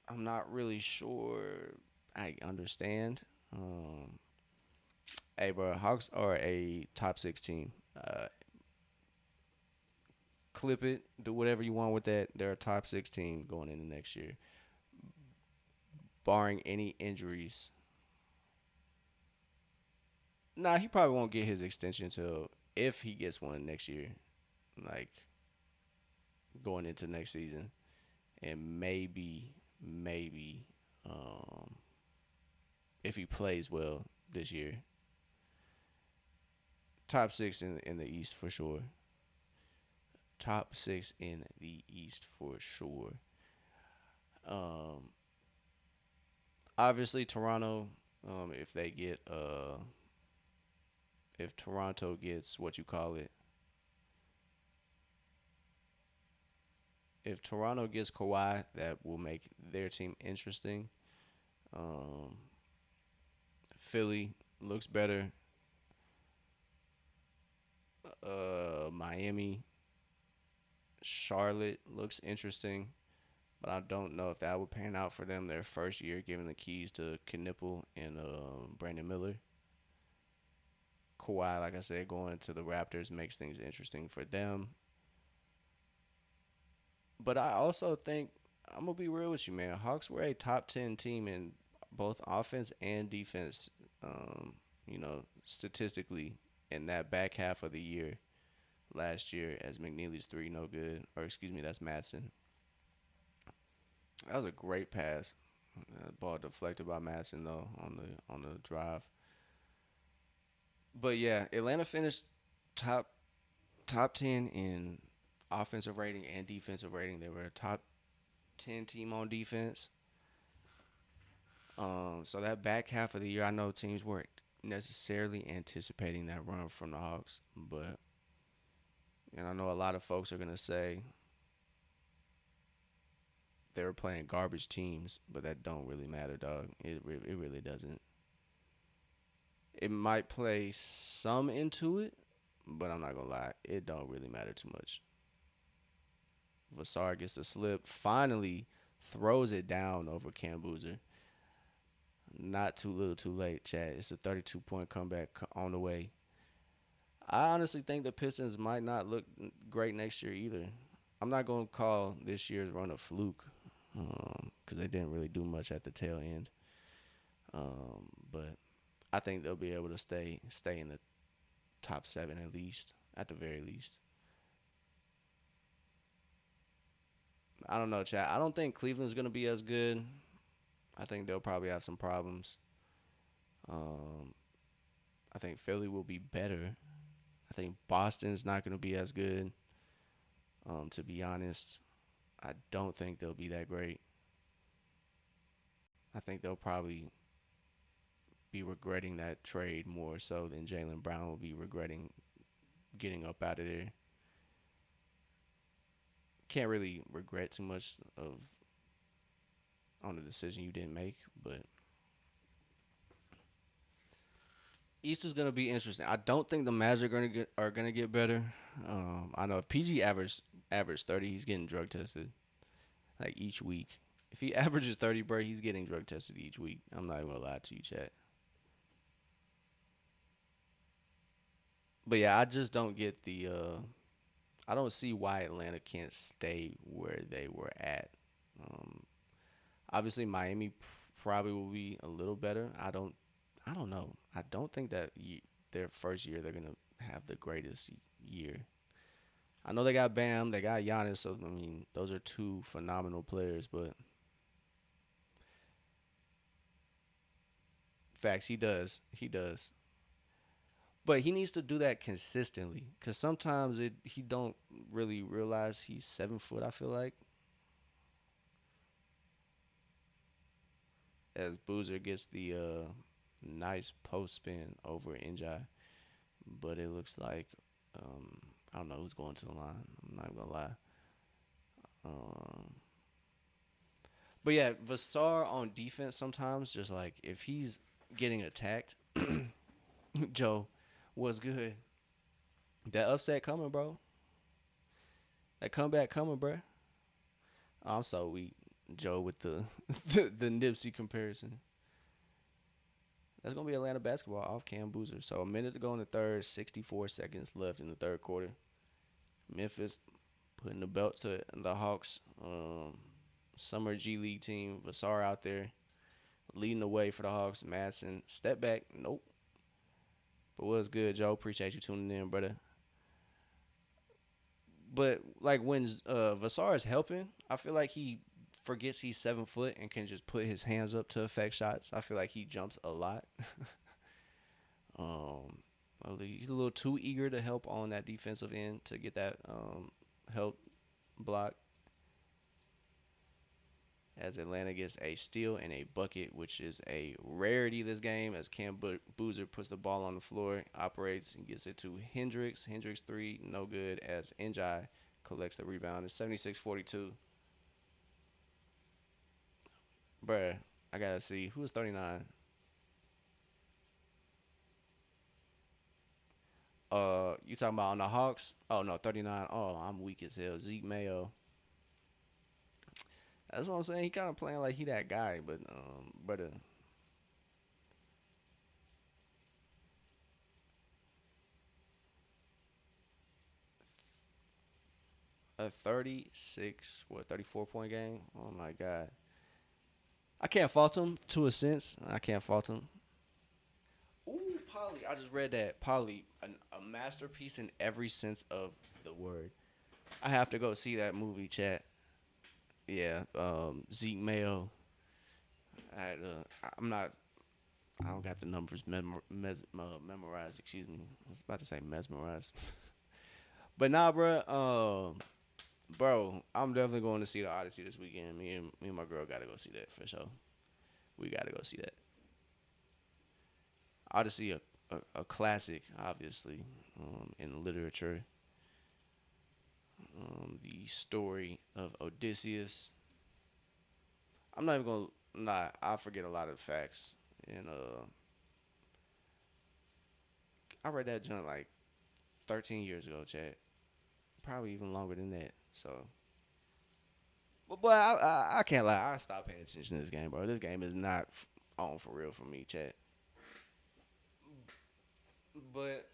I'm not really sure I understand. Um, hey, bro, Hawks are a top six team. Clip it, do whatever you want with that. They're a top six team going into next year, barring any injuries. Nah, he probably won't get his extension until if he gets one next year, like going into next season, and maybe, um, if he plays well this year, top six in the East for sure. Top six in the East for sure. Um, Obviously Toronto. If they get if Toronto gets what you call it, if Toronto gets Kawhi, that will make their team interesting. Um, Philly looks better. Miami, Charlotte looks interesting, but I don't know if that would pan out for them their first year, giving the keys to Knipple and Brandon Miller. Kawhi, like I said, going to the Raptors makes things interesting for them. But I also think I'm gonna be real with you, man. Hawks were a top 10 team in both offense and defense. Statistically, in that back half of the year last year, as McNeely's three no good, or excuse me, that's Madsen. That was a great pass. Ball deflected by Madsen though on the drive. But yeah, Atlanta finished top top 10 in offensive rating and defensive rating. They were a top 10 team on defense. So that back half of the year, I know teams weren't necessarily anticipating that run from the Hawks, but I know a lot of folks are gonna say they were playing garbage teams, but that don't really matter, dog. It really doesn't. It might play some into it, but I'm not gonna lie, it don't really matter too much. Vassar gets the slip, finally throws it down over Cam Boozer. Not too little, too late, Chad. It's a 32-point comeback on the way. I honestly think the Pistons might not look great next year either. I'm not going to call this year's run a fluke because they didn't really do much at the tail end. But I think they'll be able to stay in the top seven at the very least. I don't know, Chad. I don't think Cleveland's going to be as good. I think they'll probably have some problems. Um, I think Philly will be better. I think Boston's not going to be as good. To be honest, I don't think they'll be that great. I think they'll probably be regretting that trade more so than Jalen Brown will be regretting getting up out of there. Can't really regret too much of on the decision you didn't make, but East is gonna be interesting. I don't think the Magic are gonna get better. I know if PG average 30, he's getting drug tested like each week. If he averages 30, bro, he's getting drug tested each week. I'm not even gonna lie to you, chat. But yeah, I just don't get the. I don't see why Atlanta can't stay where they were at. Um, Obviously, Miami probably will be a little better. I don't know. I don't think that their first year they're gonna have the greatest year. I know they got Bam, they got Giannis, so I mean those are two phenomenal players. But facts, he does. But he needs to do that consistently, cause sometimes he don't really realize he's 7 foot. I feel like as Boozer gets the nice post spin over Njai, but it looks like I don't know who's going to the line. I'm not gonna lie. Um, but yeah, Vassar on defense sometimes just like if he's getting attacked, Joe, what's good? That upset coming, bro. That comeback coming, bro. Oh, I'm so weak, Joe, with the the Nipsey comparison. That's gonna be Atlanta basketball off Cam Boozer. So a minute to go in the third, 64 seconds left in the third quarter. Memphis putting the belt to the Hawks. Summer G League team. Vassar out there leading the way for the Hawks. Madsen step back. Nope. But what's good, Joe? Appreciate you tuning in, brother. But like when Vassar is helping, I feel like he forgets he's 7 foot and can just put his hands up to affect shots. I feel like he jumps a lot. um, he's a little too eager to help on that defensive end to get that help block as Atlanta gets a steal and a bucket, which is a rarity this game as Cam Boozer puts the ball on the floor, operates and gets it to Hendricks. Hendricks three, no good as Njai collects the rebound. It's 76-42. Bruh, I gotta see. Who's 39? You talking about on the Hawks? Oh, no, 39. Oh, I'm weak as hell. Zeke Mayo. That's what I'm saying. He kind of playing like he that guy, but, brother, a 36, what, 34-point game? Oh, my God. I can't fault him to a sense. I can't fault him. Ooh, Polly. I just read that. Polly, a masterpiece in every sense of the word. I have to go see that movie, chat. Yeah, Zeke Mayo. I'm not. I don't got the numbers memorized. Excuse me. I was about to say mesmerized, but nah, bro. Bro, I'm definitely going to see the Odyssey this weekend. Me and my girl got to go see that for sure. We got to go see that. Odyssey, a classic, obviously, in literature. The story of Odysseus. I'm not even gonna lie. I forget a lot of the facts, and I read that junk like 13 years ago, Chad. Probably even longer than that. So, but boy, I can't lie. I stopped paying attention to this game, bro. This game is not on for real for me, Chad. But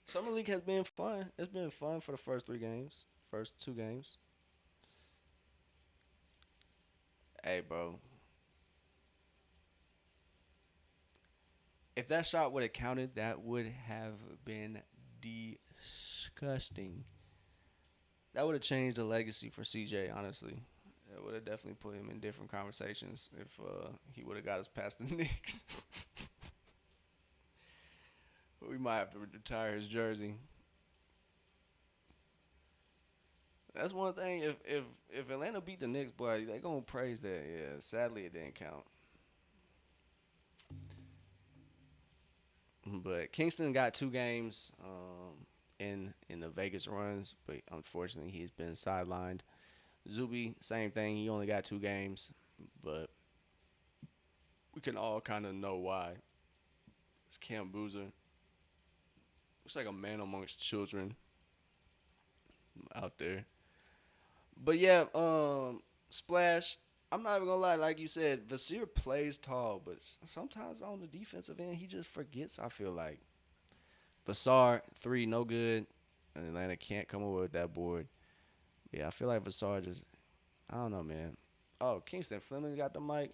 Summer League has been fun. It's been fun for the first three games, first two games. Hey, bro, if that shot would have counted, that would have been disgusting. That would have changed the legacy for CJ. Honestly, it would have definitely put him in different conversations if he would have got us past the Knicks. We might have to retire his jersey. That's one thing. If Atlanta beat the Knicks, boy, they gonna praise that. Yeah, sadly it didn't count. But Kingston got two games in the Vegas runs, but unfortunately he's been sidelined. Zuby, same thing. He only got two games, but we can all kind of know why. It's Cam Boozer. Looks like a man amongst children out there. But yeah, Splash. I'm not even gonna lie. Like you said, Vasir plays tall, but sometimes on the defensive end, he just forgets. I feel like Vasar three no good. And Atlanta can't come away with that board. Yeah, I feel like Vasar just I don't know, man. Oh, Kingston Fleming got the mic.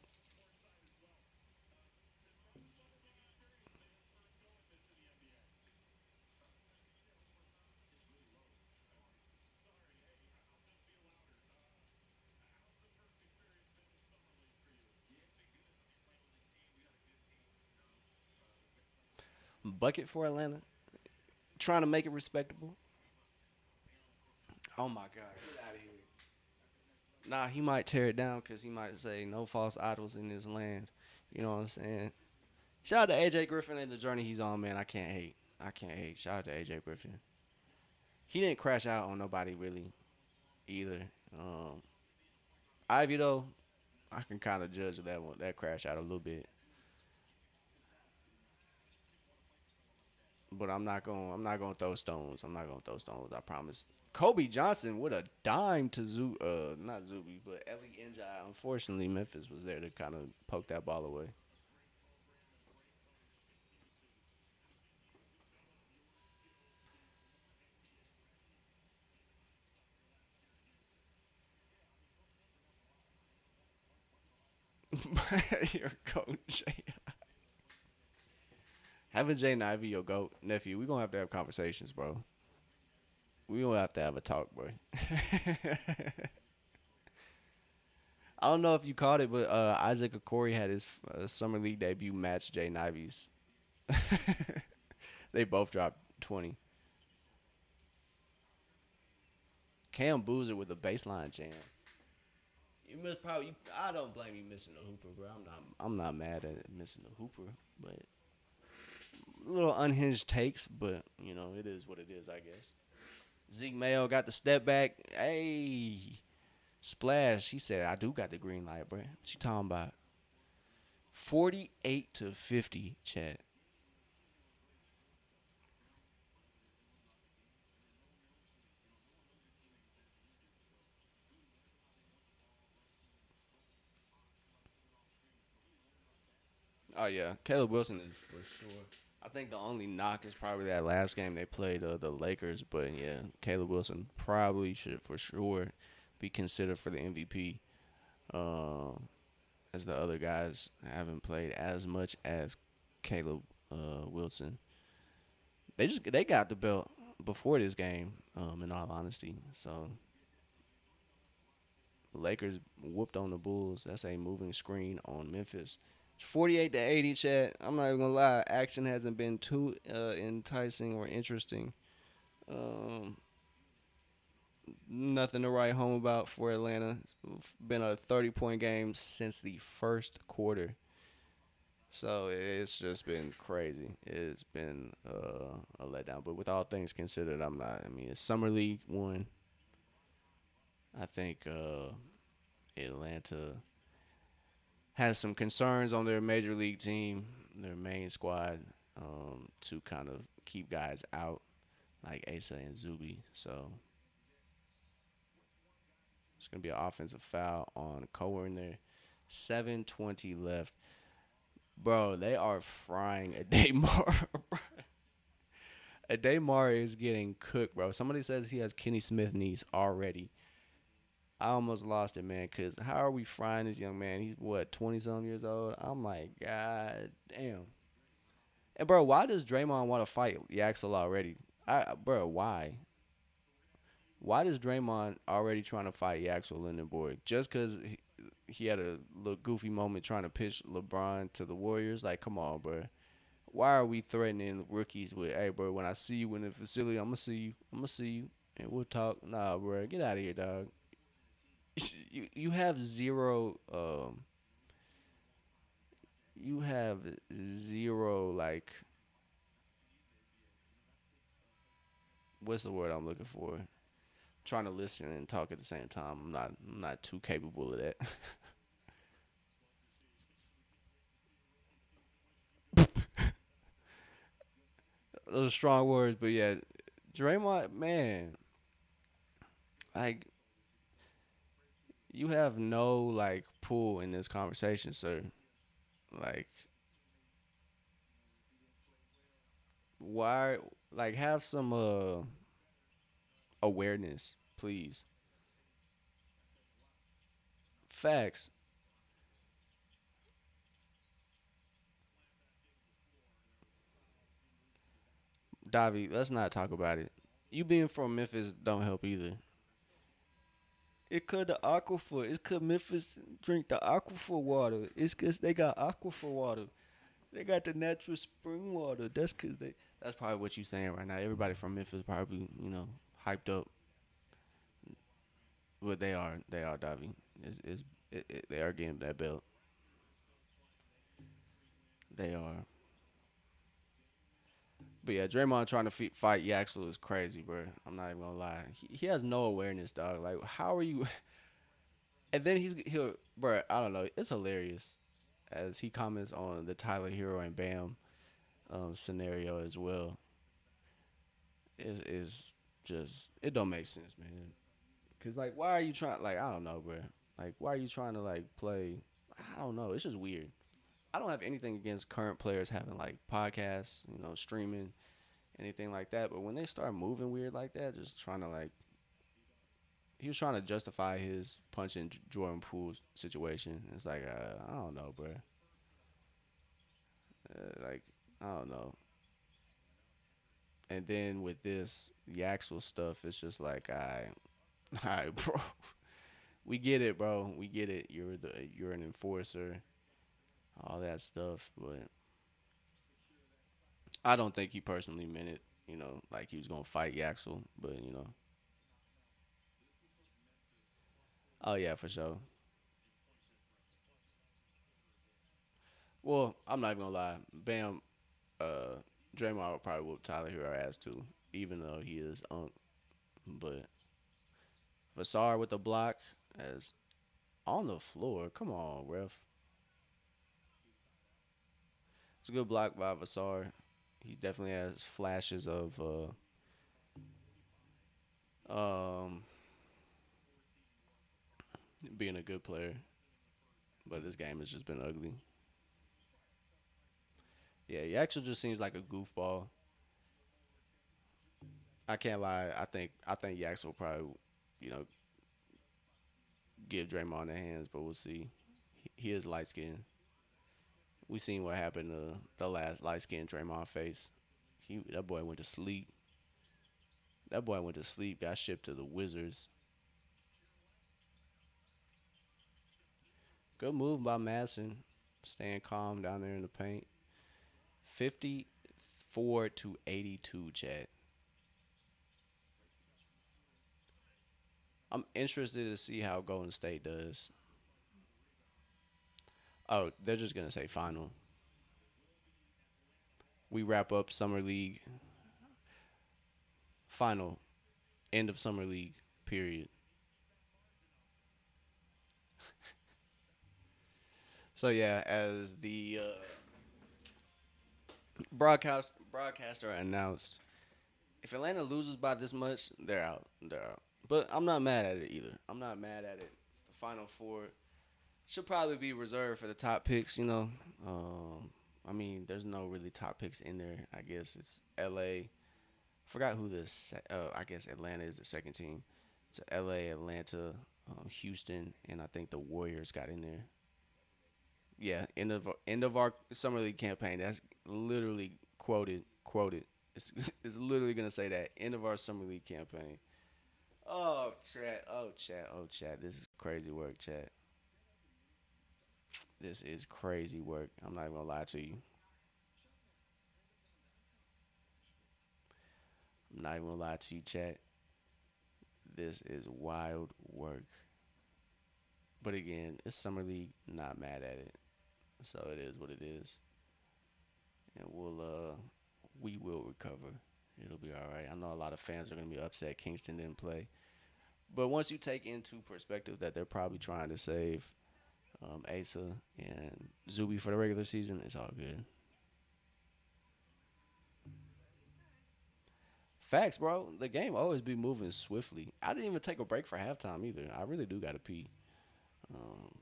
Bucket for Atlanta, trying to make it respectable. Oh my God, get out of here. Nah, he might tear it down because he might say no false idols in this land. You know what I'm saying? Shout out to AJ Griffin and the journey he's on, man. I can't hate. I can't hate. Shout out to AJ Griffin. He didn't crash out on nobody really either. Um, Ivy though, I can kind of judge that one that crash out a little bit, but I'm not gonna throw stones. I'm not gonna throw stones. I promise. Kobe Johnson with a dime to not Zuby, but Ellie Njai. Unfortunately, Memphis was there to kind of poke that ball away. Your coach. Having Jay Ivy your goat nephew, we gonna have to have conversations, bro. We gonna have to have a talk, bro. I don't know if you caught it, but Isaac Okori had his summer league debut match Jay Ivy's. They both dropped 20. Cam Boozer with a baseline jam. You missed probably. I don't blame you missing the hooper, bro. I'm not. I'm not mad at missing the hooper, but little unhinged takes. But you know, it is what it is, I guess. Zeke Mayo got the step back. Hey, splash. He said, "I do got the green light, bro." What you talking about? 48-50, Chad. Oh yeah, Caleb Wilson is for sure. I think the only knock is probably that last game they played the Lakers, but yeah, Caleb Wilson probably should for sure be considered for the MVP. Um, as the other guys haven't played as much as Caleb Wilson. They got the belt before this game. In all honesty, so Lakers whooped on the Bulls. That's a moving screen on Memphis. It's 48-80, Chad. I'm not even gonna lie. Action hasn't been too enticing or interesting. Um, Nothing to write home about for Atlanta. It's been a 30-point game since the first quarter. So it's just been crazy. It's been a letdown. But with all things considered, I'm not. I mean, it's summer league one. I think Atlanta has some concerns on their major league team, their main squad, to kind of keep guys out like Asa and Zuby. So it's gonna be an offensive foul on Coer in there. 7:20 left, bro. They are frying a day more. Ademar is getting cooked, bro. Somebody says he has Kenny Smith knees already. I almost lost it, man. Cause how are we frying this young man? He's what 20 some years old. I'm like, God damn. And bro, why does Draymond want to fight Yaxel already? Bro, why? Why does Draymond already trying to fight Yaxel Lindenborg? Just cause he had a little goofy moment trying to pitch LeBron to the Warriors? Like, come on, bro. Why are we threatening rookies with, hey, bro, when I see you in the facility, I'm gonna see you. I'm gonna see you, and we'll talk. Nah, bro, get out of here, dog. You have zero. You have zero like what's the word I'm looking for? Trying to listen and talk at the same time. I'm not too capable of that. Those are strong words, but yeah, Draymond, man, like You have no like pull in this conversation, sir. Like, why? Like, have some awareness, please. Facts, Davi. Let's not talk about it. You being from Memphis don't help either. It could the aquifer. It could Memphis drink the aquifer water. It's cause they got aquifer water. They got the natural spring water. That's cause they. That's probably what you saying right now. Everybody from Memphis probably hyped up, but they are Davi. They are getting that belt. They are. But yeah, Draymond trying to fight Yaxel is crazy, bro. I'm not even gonna lie. He has no awareness, dog. Like, how are you? And then he'll, bro. I don't know. It's hilarious as he comments on the Tyler Hero and Bam scenario as well. Is just it don't make sense, man. Cause like, why are you trying? Like, I don't know, bro. Like, why are you trying to like play? I don't know. It's just weird. I don't have anything against current players having like podcasts, streaming, anything like that. But when they start moving weird like that, just trying to like, he was trying to justify his punching Jordan Poole's situation. It's like, I don't know, bro. Like, I don't know. And then with this the actual stuff, it's just like, all right, bro. We get it, bro. We get it. You're an enforcer, all that stuff. But I don't think he personally meant it. Like he was gonna fight Yaxel. But oh yeah, for sure. Well, I'm not even gonna lie. Bam, uh, Draymond would probably whoop Tyler Hero ass too, even though he is But Vassar with the block as on the floor. Come on, ref. It's a good block by Vassar. He definitely has flashes of um being a good player, but this game has just been ugly. Yeah, he actually just seems like a goofball. I can't lie. I think Yax will probably, you know, give Draymond the hands, but we'll see. He is light skinned. We seen what happened to the last light skinned Draymond face. That boy went to sleep. That boy went to sleep. Got shipped to the Wizards. Good move by Madison, staying calm down there in the paint. 54-82, Chad. I'm interested to see how Golden State does. Oh, they're just gonna say final. We wrap up summer league final, end of summer league period. So yeah, as the broadcaster announced, if Atlanta loses by this much, they're out. They're out. But I'm not mad at it either. I'm not mad at it. The final four should probably be reserved for the top picks. I mean, there's no really top picks in there. I guess it's L.A. Forgot who I guess Atlanta is the second team. It's L.A., Atlanta, Houston, and I think the Warriors got in there. Yeah, end of our summer league campaign. That's literally quoted. It's it's literally gonna say that end of our summer league campaign. Oh chat, oh chat. This is crazy work, chat. This is crazy work. I'm not even gonna lie to you. I'm not even gonna lie to you, chat. This is wild work. But again, it's summer league. Not mad at it. So it is what it is, and we will recover. It'll be all right. I know a lot of fans are gonna be upset Kingston didn't play, but once you take into perspective that they're probably trying to save Asa and Zuby for the regular season, it's all good. Facts, bro. The game always be moving swiftly. I didn't even take a break for halftime either. I really do gotta pee. Um,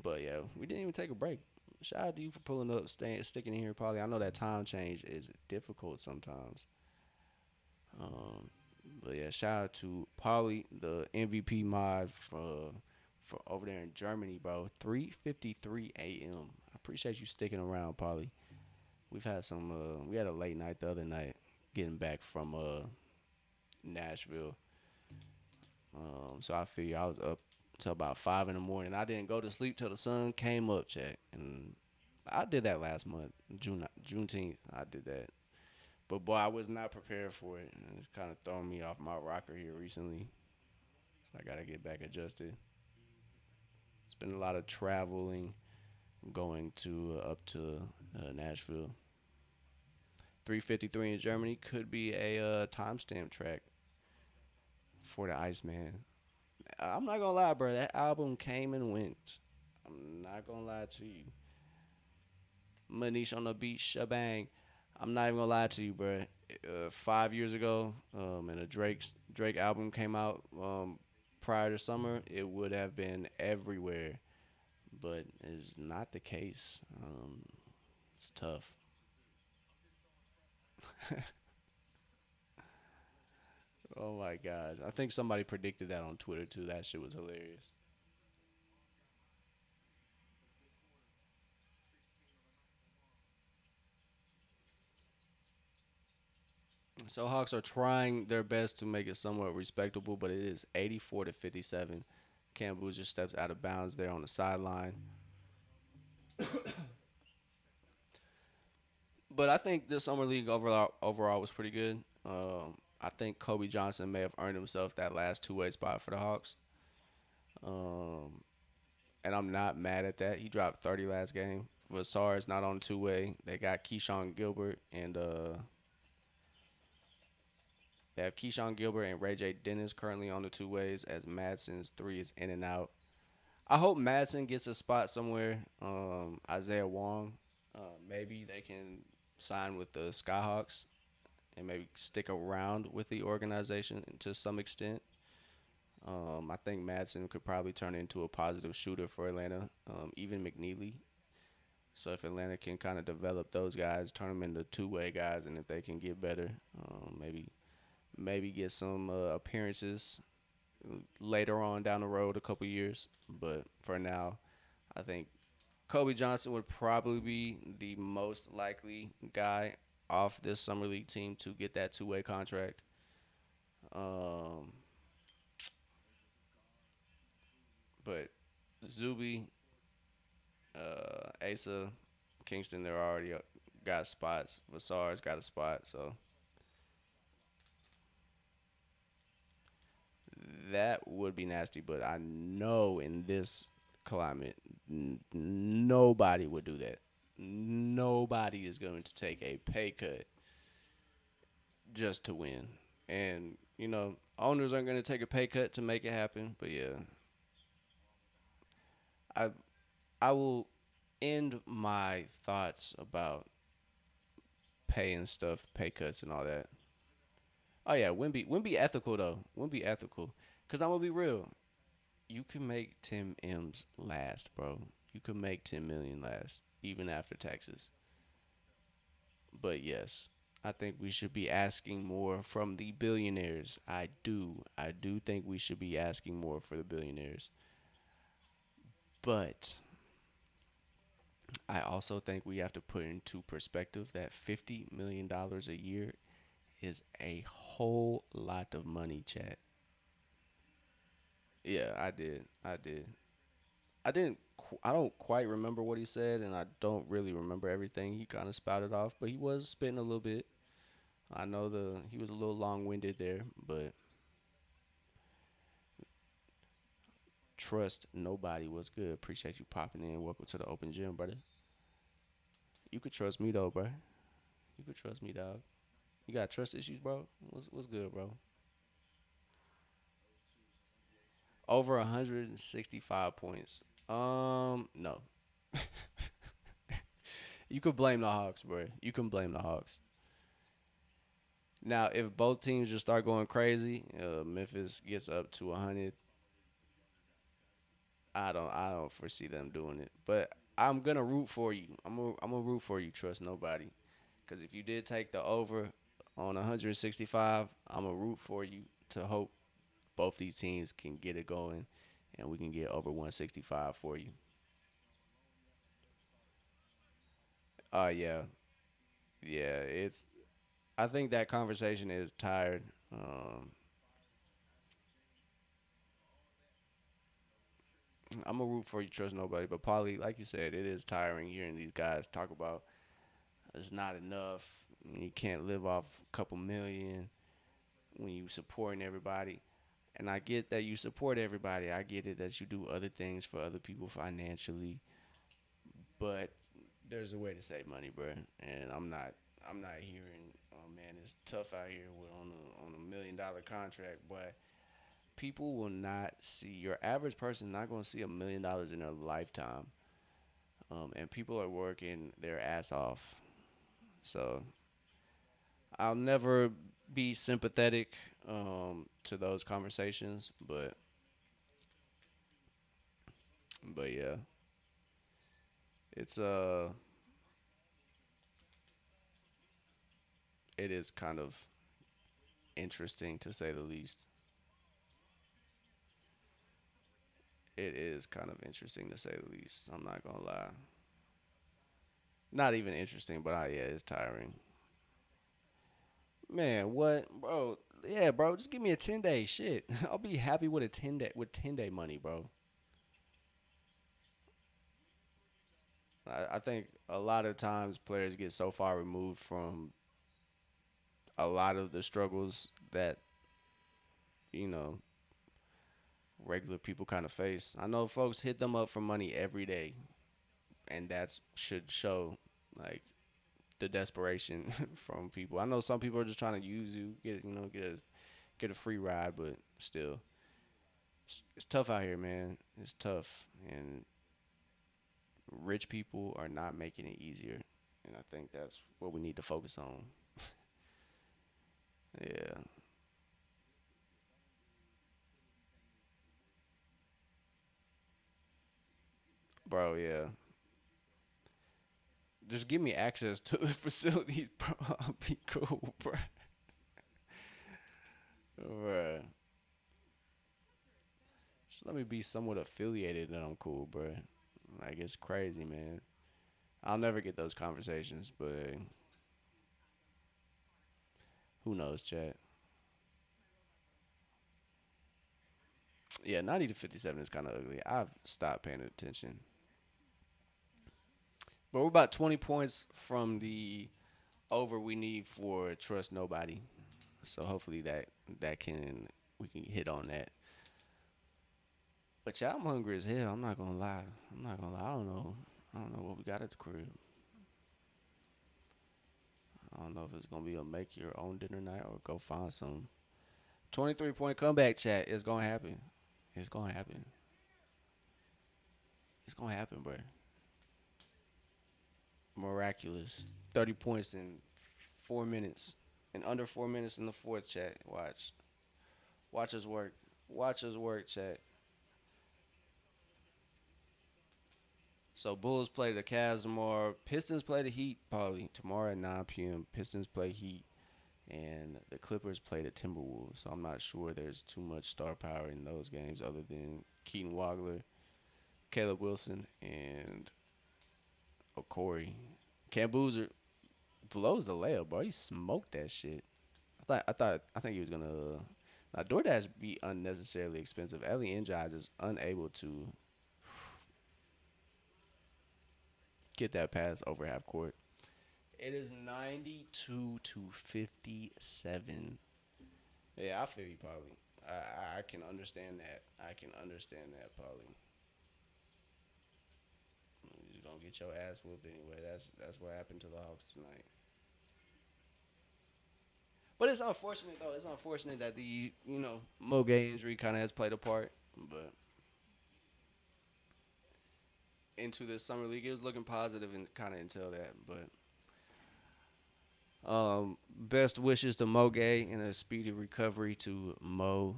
but yeah, we didn't even take a break. Shout out to you for pulling up, staying, sticking in here, Polly. I know that time change is difficult sometimes. Um, but yeah, shout out to Polly, the MVP mod for over there in Germany, bro. 3:53 a.m. I appreciate you sticking around, Polly. We've had some. We had a late night the other night, getting back from Nashville. So I feel you. I was up till about 5 in the morning. I didn't go to sleep till the sun came up, check. And I did that last month, Juneteenth. I did that. But boy, I was not prepared for it. And it's kind of throwing me off my rocker here recently. So I gotta get back adjusted. It's been a lot of traveling, going to up to Nashville. 3:53 in Germany could be a timestamp track for the Iceman. I'm not gonna lie, bro. That album came and went. I'm not gonna lie to you. Manish on the beat, shabang. I'm not even gonna lie to you, bro. 5 years ago, and a Drake album came out prior to summer, it would have been everywhere, but it's not the case. It's tough. Oh my god, I think somebody predicted that on Twitter too. That shit was hilarious. So Hawks are trying their best to make it somewhat respectable, but it is 84 to 57. Cam Boozer steps out of bounds there on the sideline. But I think the summer league overall was pretty good. I think Kobe Johnson may have earned himself that last two-way spot for the Hawks. Um, and I'm not mad at that. He dropped 30 last game. Vassar not on two-way. They got Keyshawn Gilbert and they have Keyshawn Gilbert and Ray J Dennis currently on the two ways as Madsen's three is in and out. I hope Madsen gets a spot somewhere. Isaiah Wong, maybe they can sign with the Skyhawks and maybe stick around with the organization to some extent. I think Madsen could probably turn into a positive shooter for Atlanta, even McNeely. So if Atlanta can kind of develop those guys, turn them into two-way guys, and if they can get better, maybe get some appearances later on down the road, a couple years. But for now, I think Kobe Johnson would probably be the most likely guy off this summer league team to get that two-way contract. Um, but Zuby, Asa, Kingston, they're already got spots. Vassar's got a spot, so that would be nasty. But I know in this climate, nobody would do that. Nobody is going to take a pay cut just to win. And, owners aren't going to take a pay cut to make it happen. But yeah, I I will end my thoughts about pay and stuff, pay cuts and all that. Oh yeah, Wimby ethical though. Wimby ethical. Cause I'm gonna be real. You can make 10 M's last, bro. You can make 10 million last, even after taxes. But yes, I think we should be asking more from the billionaires. I do. I do think we should be asking more for the billionaires. But I also think we have to put into perspective that $50 million a year is a whole lot of money, chat. Yeah, I did. I did. I didn't. I don't quite remember what he said, and I don't really remember everything he kind of spouted off. But he was spitting a little bit. I know the he was a little long winded there, but trust nobody was good. Appreciate you popping in. Welcome to the open gym, brother. You could trust me though, bro. You could trust me, dog. You got trust issues, bro. What's good, bro? Over 165 points. No. You could blame the Hawks, bro. You can blame the Hawks. Now, if both teams just start going crazy, Memphis gets up to 100. I don't foresee them doing it. But I'm gonna root for you. I'm gonna root for you. Trust nobody. Because if you did take the over on 165, I'm gonna root for you to hope both these teams can get it going, and we can get over 165 for you. Yeah, yeah. It's. I think that conversation is tired. I'm gonna root for you. Trust nobody. But Polly, like you said, it is tiring hearing these guys talk about it's not enough. You can't live off a couple million when you supporting everybody. And I get that you support everybody. I get it that you do other things for other people financially, but there's a way to save money, bro. And I'm not hearing, oh man, it's tough out here with on a $1 million contract, but people will not see your average person not going to see $1 million in their lifetime. And people are working their ass off. So I'll never be sympathetic to those conversations, but yeah, it's it is kind of interesting to say the least. It is kind of interesting to say the least. I'm not gonna lie. Not even interesting, but yeah, it's tiring. Man, what, bro? Yeah, bro. Just give me a 10 day shit. I'll be happy with a 10 day with 10 day money, bro. I think a lot of times players get so far removed from a lot of the struggles that you know regular people kind of face. I know folks hit them up for money every day, and that should show like the desperation from people. I know some people are just trying to use you, get a free ride, but still, it's tough out here, man. It's tough, and rich people are not making it easier, and I think that's what we need to focus on. Yeah, bro. Yeah, just give me access to the facilities, bro. I'll be cool, bro. Bro, just let me be somewhat affiliated, and I'm cool, bro. Like it's crazy, man. I'll never get those conversations, but who knows, chat. Yeah, 90 to 57 is kind of ugly. I've stopped paying attention. But we're about 20 points from the over we need for trust nobody. So hopefully that can we can hit on that. But yeah, I'm hungry as hell. I'm not gonna lie. I'm not gonna lie. I don't know. I don't know what we got at the crib. I don't know if it's gonna be a make your own dinner night or go find some. 23-point comeback chat. It's gonna happen. It's gonna happen. It's gonna happen, bro. Miraculous. 30 points in 4 minutes. In under 4 minutes in the fourth chat. Watch. Watch us work. Watch us work, chat. So Bulls play the Cavs tomorrow. Pistons play the Heat, probably tomorrow at 9 p.m. Pistons play Heat, and the Clippers play the Timberwolves. So I'm not sure there's too much star power in those games other than Keaton Wagler, Caleb Wilson, and Okori. Cam Boozer blows the layup, bro. He smoked that shit. I think he was gonna. Now DoorDash be unnecessarily expensive. Ellie Njai is unable to get that pass over half court. It is 92 to 57. Yeah, I feel you, Paulie. I can understand that. I can understand that, Paulie. You're gonna get your ass whooped anyway. That's what happened to the Hawks tonight. But it's unfortunate though. It's unfortunate that the Moge injury kind of has played a part. But into this summer league, it was looking positive and kind of until that. But best wishes to Moge and a speedy recovery to Mo.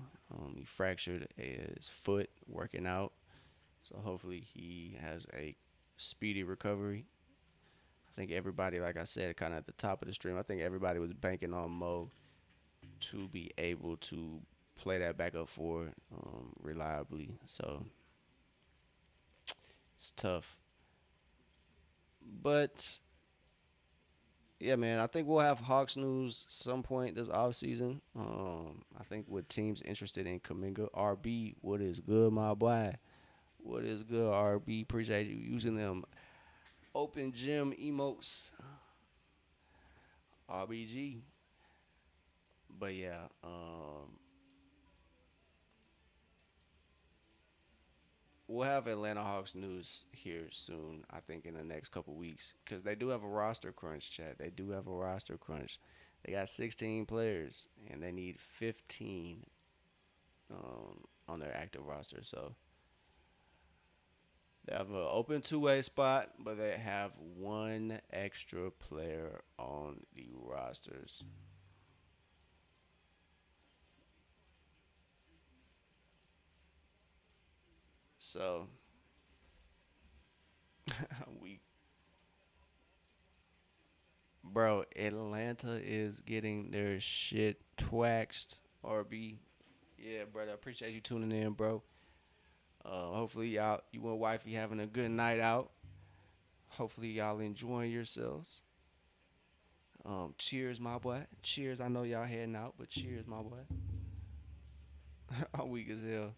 He fractured his foot working out, So hopefully he has a speedy recovery. I think everybody, like I said, kind of at the top of the stream, I think everybody was banking on Mo to be able to play that backup for reliably. So it's tough. But yeah, man, I think we'll have Hawks news some point this offseason. I think with teams interested in Kaminga, RB, what is good, my boy? What is good, RB? Appreciate you using them open gym emotes, RBG. But yeah, we'll have Atlanta Hawks news here soon. I think in the next couple weeks because they do have a roster crunch. Chat. They do have a roster crunch. They got 16 players and they need 15 on their active roster. So they have an open two-way spot, but they have one extra player on the rosters. So we, bro, Atlanta is getting their shit twaxed. RB, yeah, brother. I appreciate you tuning in, bro. Hopefully y'all, you and wifey having a good night out. Hopefully y'all enjoying yourselves. Cheers, my boy. Cheers. I know y'all heading out, but cheers, my boy. I'm weak as hell.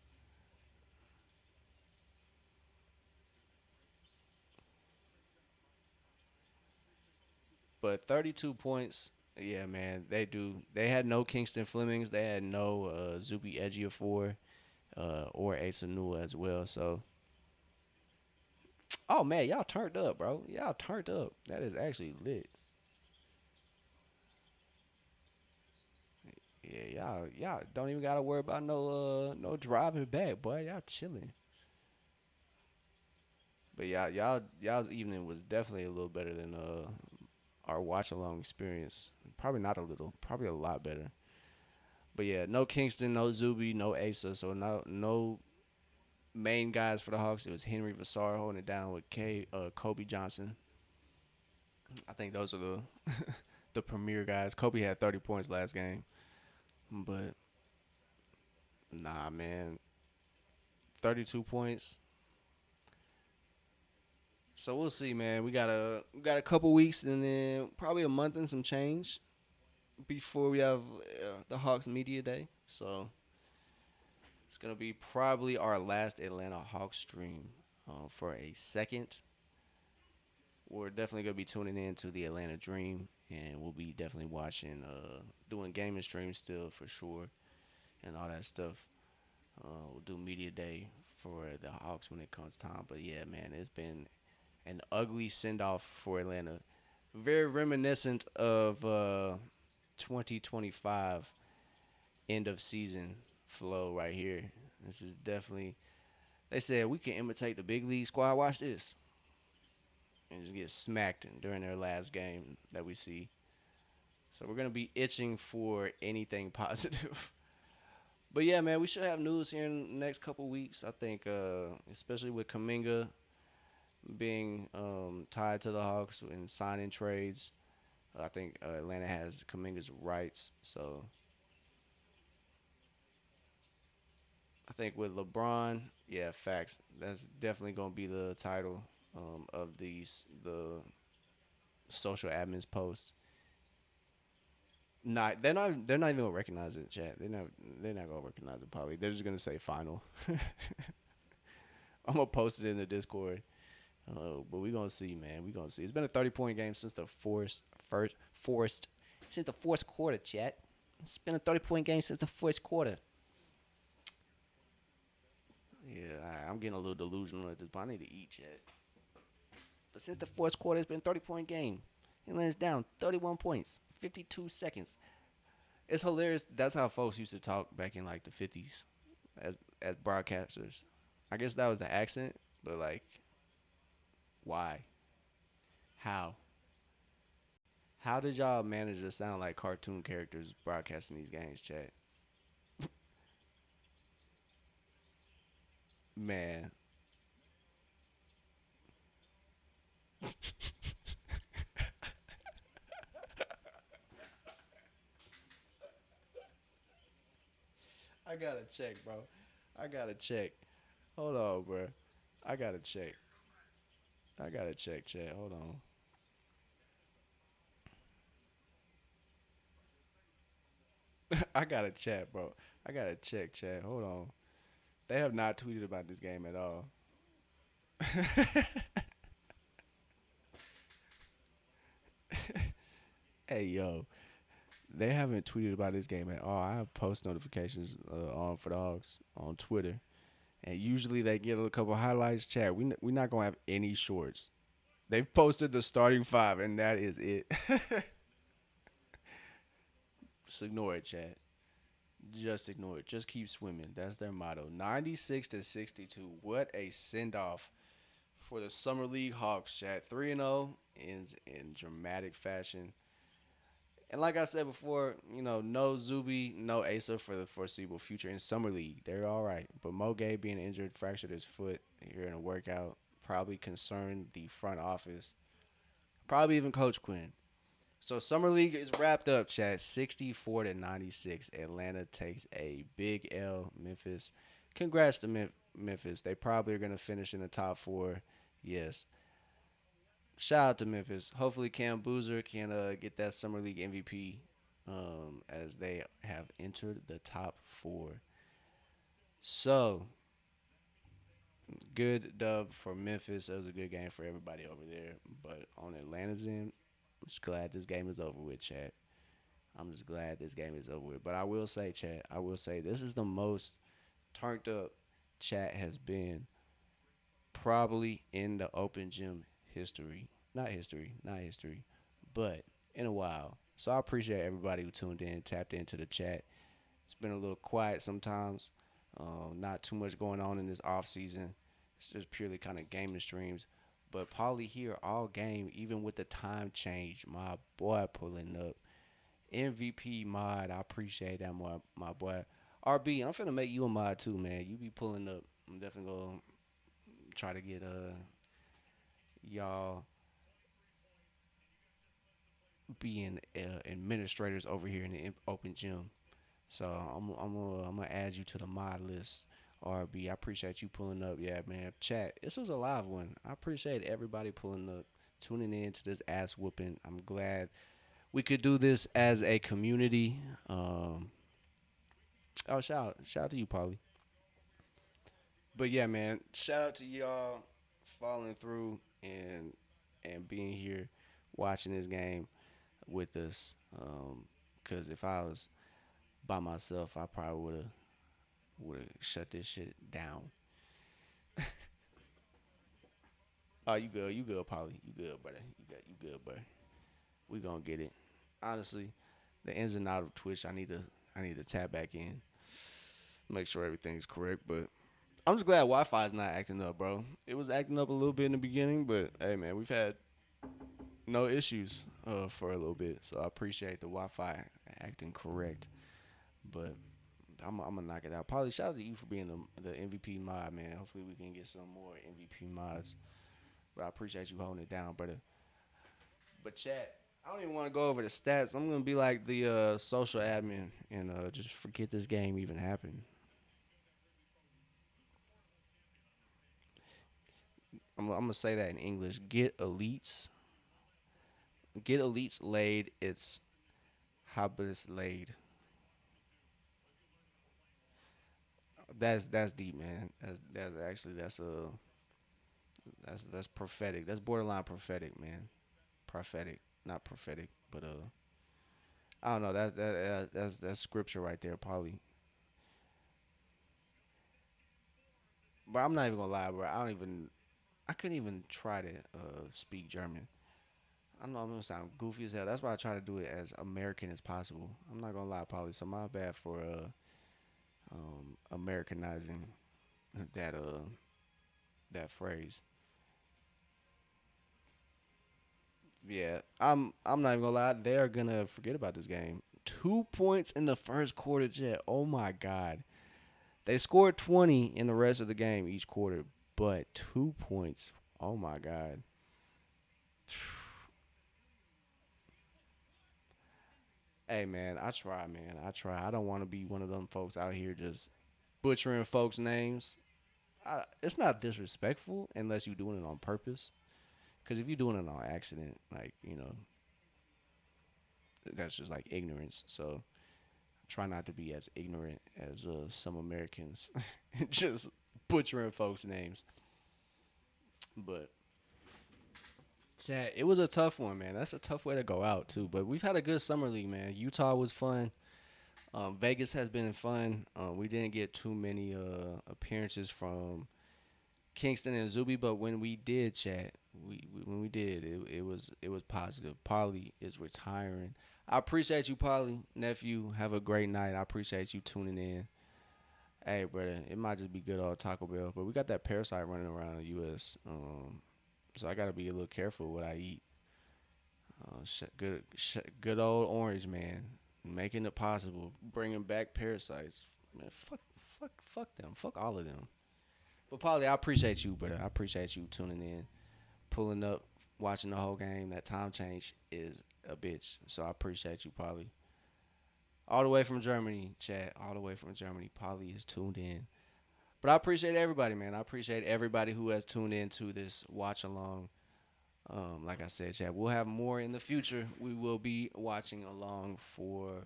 But 32 points, yeah, man, they do. They had no Kingston Flemings. They had no Zuby Ejiofor or Asa Nua as well. So, oh man, y'all turned up, bro. Y'all turned up. That is actually lit. Yeah, y'all don't even gotta worry about no driving back, boy. Y'all chilling. But y'all's evening was definitely a little better than our watch along experience. Probably not a little, probably a lot better. But yeah, no Kingston, no Zuby, no Asa, so no main guys for the Hawks. It was Henry Vassar holding it down with Kobe Johnson. I think those are the the premier guys. Kobe had 30 points last game, but nah, man, 32 points. So we'll see, man. We got a couple weeks and then probably a month and some change before we have the Hawks media day. So it's gonna be probably our last Atlanta Hawks stream for a second. We're definitely gonna be tuning in to the Atlanta Dream, and we'll be definitely watching, doing gaming streams still for sure, and all that stuff. We'll do media day for the Hawks when it comes time. But yeah, man, it's been an ugly send off for Atlanta. Very reminiscent of 2025 end of season flow right here. This is definitely. They said we can imitate the big league squad. Watch this, and just get smacked during their last game that we see. So we're gonna be itching for anything positive. But yeah, man, we should have news here in the next couple weeks. I think, especially with Kaminga being tied to the Hawks and signing trades. I think Atlanta has Kaminga's rights. So I think with LeBron, yeah, facts. That's definitely gonna be the title of the social admins post. They're not even gonna recognize it, chat. They're not gonna recognize it. Probably they're just gonna say final. I'm gonna post it in the Discord. But we gonna see, man. We gonna see. It's been a 30-point game since the forced since the fourth quarter, chat. It's been a 30-point game since the fourth quarter. Yeah, I'm getting a little delusional at this point. I need to eat, chat. But since the fourth quarter, it's been a 30-point game. Atlanta's down 31 points, 52 seconds. It's hilarious. That's how folks used to talk back in like the 50s as broadcasters. I guess that was the accent, but like, why? How? How did y'all manage to sound like cartoon characters broadcasting these games, chat? Man, I gotta check, bro. I gotta check. Hold on, bro. I gotta check. I gotta check, chat. Hold on. I gotta check, bro. I gotta check, chat. Hold on. They have not tweeted about this game at all. Hey, yo. They haven't tweeted about this game at all. I have post notifications on for dogs on Twitter, and usually they get a couple highlights. Chat. We not gonna have any shorts. They've posted the starting five, and that is it. Just ignore it, chat. Just ignore it. Just keep swimming. That's their motto. 96-62. What a send off for the Summer League Hawks, chat. 3-0 ends in dramatic fashion. And like I said before, no Zuby, no Asa for the foreseeable future in Summer League. They're all right. But Mo Gay being injured, fractured his foot here in a workout, probably concerned the front office, probably even Coach Quinn. So Summer League is wrapped up, chat. 64-96. Atlanta takes a big L. Memphis. Congrats to Memphis. They probably are gonna finish in the top four. Yes. Shout out to Memphis. Hopefully Cam Boozer can get that Summer League MVP as they have entered the top four. So good dub for Memphis. It was a good game for everybody over there. But on Atlanta's end, I'm just glad this game is over with, chat. I'm just glad this game is over with. But I will say, chat, I will say this is the most turned up chat has been probably in the open gym history. Not history, but in a while. So I appreciate everybody who tuned in, tapped into the chat. It's been a little quiet sometimes. Not too much going on in this off season. It's just purely kind of gaming streams. But Paulie here all game, even with the time change. My boy pulling up. MVP mod. I appreciate that, my boy. RB, I'm finna make you a mod too, man. You be pulling up. I'm definitely gonna try to get y'all being administrators over here in the open gym. So I'm gonna add you to the mod list. RB, I appreciate you pulling up. Yeah, man. Chat. This was a live one. I appreciate everybody pulling up, tuning in to this ass whooping. I'm glad we could do this as a community. Oh, shout out to you, Polly. But yeah, man, shout out to y'all following through and being here, watching this game with us. Cause if I was by myself, I probably would have shut this shit down. Oh, you good, Polly, you good, brother, you good, brother. We gonna get it. Honestly, the ins and out of Twitch, I need to tap back in, make sure everything's correct. But I'm just glad Wi-Fi is not acting up, bro. It was acting up a little bit in the beginning, but hey, man, we've had no issues for a little bit, so I appreciate the Wi-Fi acting correct. But I'm gonna knock it out. Probably shout out to you for being the MVP mod, man. Hopefully we can get some more MVP mods. But I appreciate you holding it down, brother. But chat, I don't even want to go over the stats. I'm gonna be like the social admin and just forget this game even happened. I'm gonna say that in English. Get elites laid. It's hobbits laid. That's deep, man. That's actually that's prophetic. That's borderline prophetic, man. Prophetic, not prophetic, but I don't know. That's scripture right there, probably. But I'm not even gonna lie, bro. I couldn't even try to speak German. I know I'm gonna sound goofy as hell. That's why I try to do it as American as possible. I'm not gonna lie, Polly. So my bad for Americanizing that that phrase. Yeah, I'm not even gonna lie. They're gonna forget about this game. 2 points in the first quarter, Jet. Oh my God. They scored 20 in the rest of the game each quarter, but 2 points. Oh my God. Hey man, I try, man. I try. I don't want to be one of them folks out here just butchering folks' names. It's not disrespectful unless you're doing it on purpose. Because if you're doing it on accident, like that's just like ignorance. So try not to be as ignorant as some Americans, just butchering folks' names. But Chad, it was a tough one, man. That's a tough way to go out too. But we've had a good summer league, man. Utah was fun. Vegas has been fun. We didn't get too many appearances from Kingston and Zuby, but when we did chat, when we did, it was positive. Polly is retiring. I appreciate you, Polly nephew. Have a great night. I appreciate you tuning in. Hey, brother, it might just be good old Taco Bell, but we got that parasite running around the U.S. So I gotta be a little careful what I eat. Good old orange man, making it possible, bringing back parasites. Man, fuck them, fuck all of them. But Polly, I appreciate you, brother. I appreciate you tuning in, pulling up, watching the whole game. That time change is a bitch, so I appreciate you, Polly. All the way from Germany, Chad. All the way from Germany, Polly is tuned in. But I appreciate everybody, man. I appreciate everybody who has tuned in to this watch along. Like I said, Chad, we'll have more in the future. We will be watching along for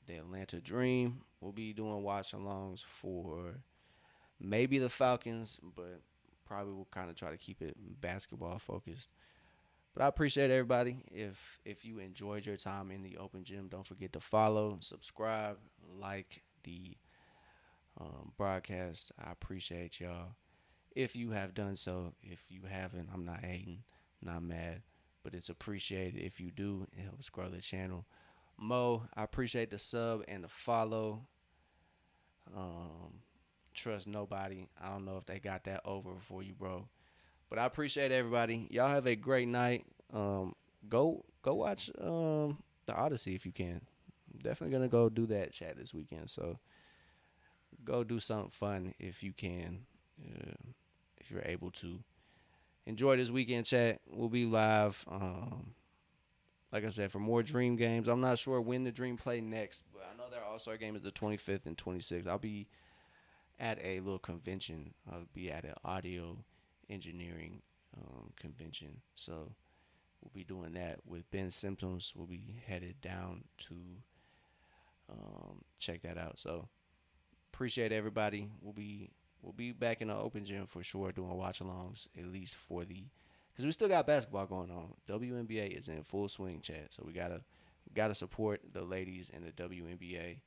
the Atlanta Dream. We'll be doing watch alongs for maybe the Falcons, but probably we'll kind of try to keep it basketball focused. But I appreciate everybody. If you enjoyed your time in the open gym, don't forget to follow, subscribe, like the broadcast. I appreciate y'all. If you have done so, if you haven't, I'm not hating, not mad, but it's appreciated if you do. It helps grow the channel. Mo, I appreciate the sub and the follow. Um, Trust nobody. I don't know if they got that over for you, bro. But I appreciate everybody. Y'all have a great night. Go watch the Odyssey if you can. I'm definitely gonna go do that chat this weekend. So go do something fun if you can, uh, if you're able to. Enjoy this weekend chat. We'll be live. Like I said, for more Dream games. I'm not sure when the Dream play next, but I know their All Star game is the 25th and 26th. I'll be at a little convention. I'll be at an audio engineering convention. So we'll be doing that with Ben Symptoms. We'll be headed down to check that out. So appreciate everybody. We'll be back in the open gym for sure doing watch alongs at least for the because we still got basketball going on. WNBA is in full swing, chat. So we gotta support the ladies in the WNBA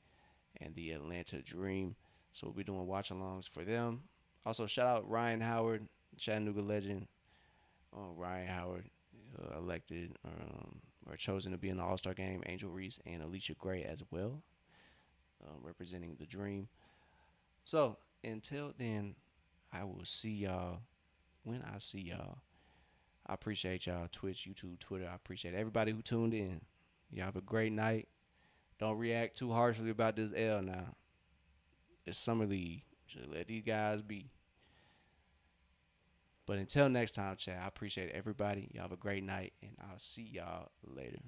and the Atlanta Dream. So we'll be doing watch alongs for them. Also, shout out Ryan Howard, Chattanooga legend. Ryan Howard elected or chosen to be in the All Star game. Angel Reese and Alicia Gray as well, representing the Dream. So until then, I will see y'all when I see y'all. I appreciate y'all, Twitch, YouTube, Twitter. I appreciate everybody who tuned in. Y'all have a great night. Don't react too harshly about this L now. It's summer league. Just let these guys be. But until next time, chat, I appreciate everybody. Y'all have a great night, and I'll see y'all later.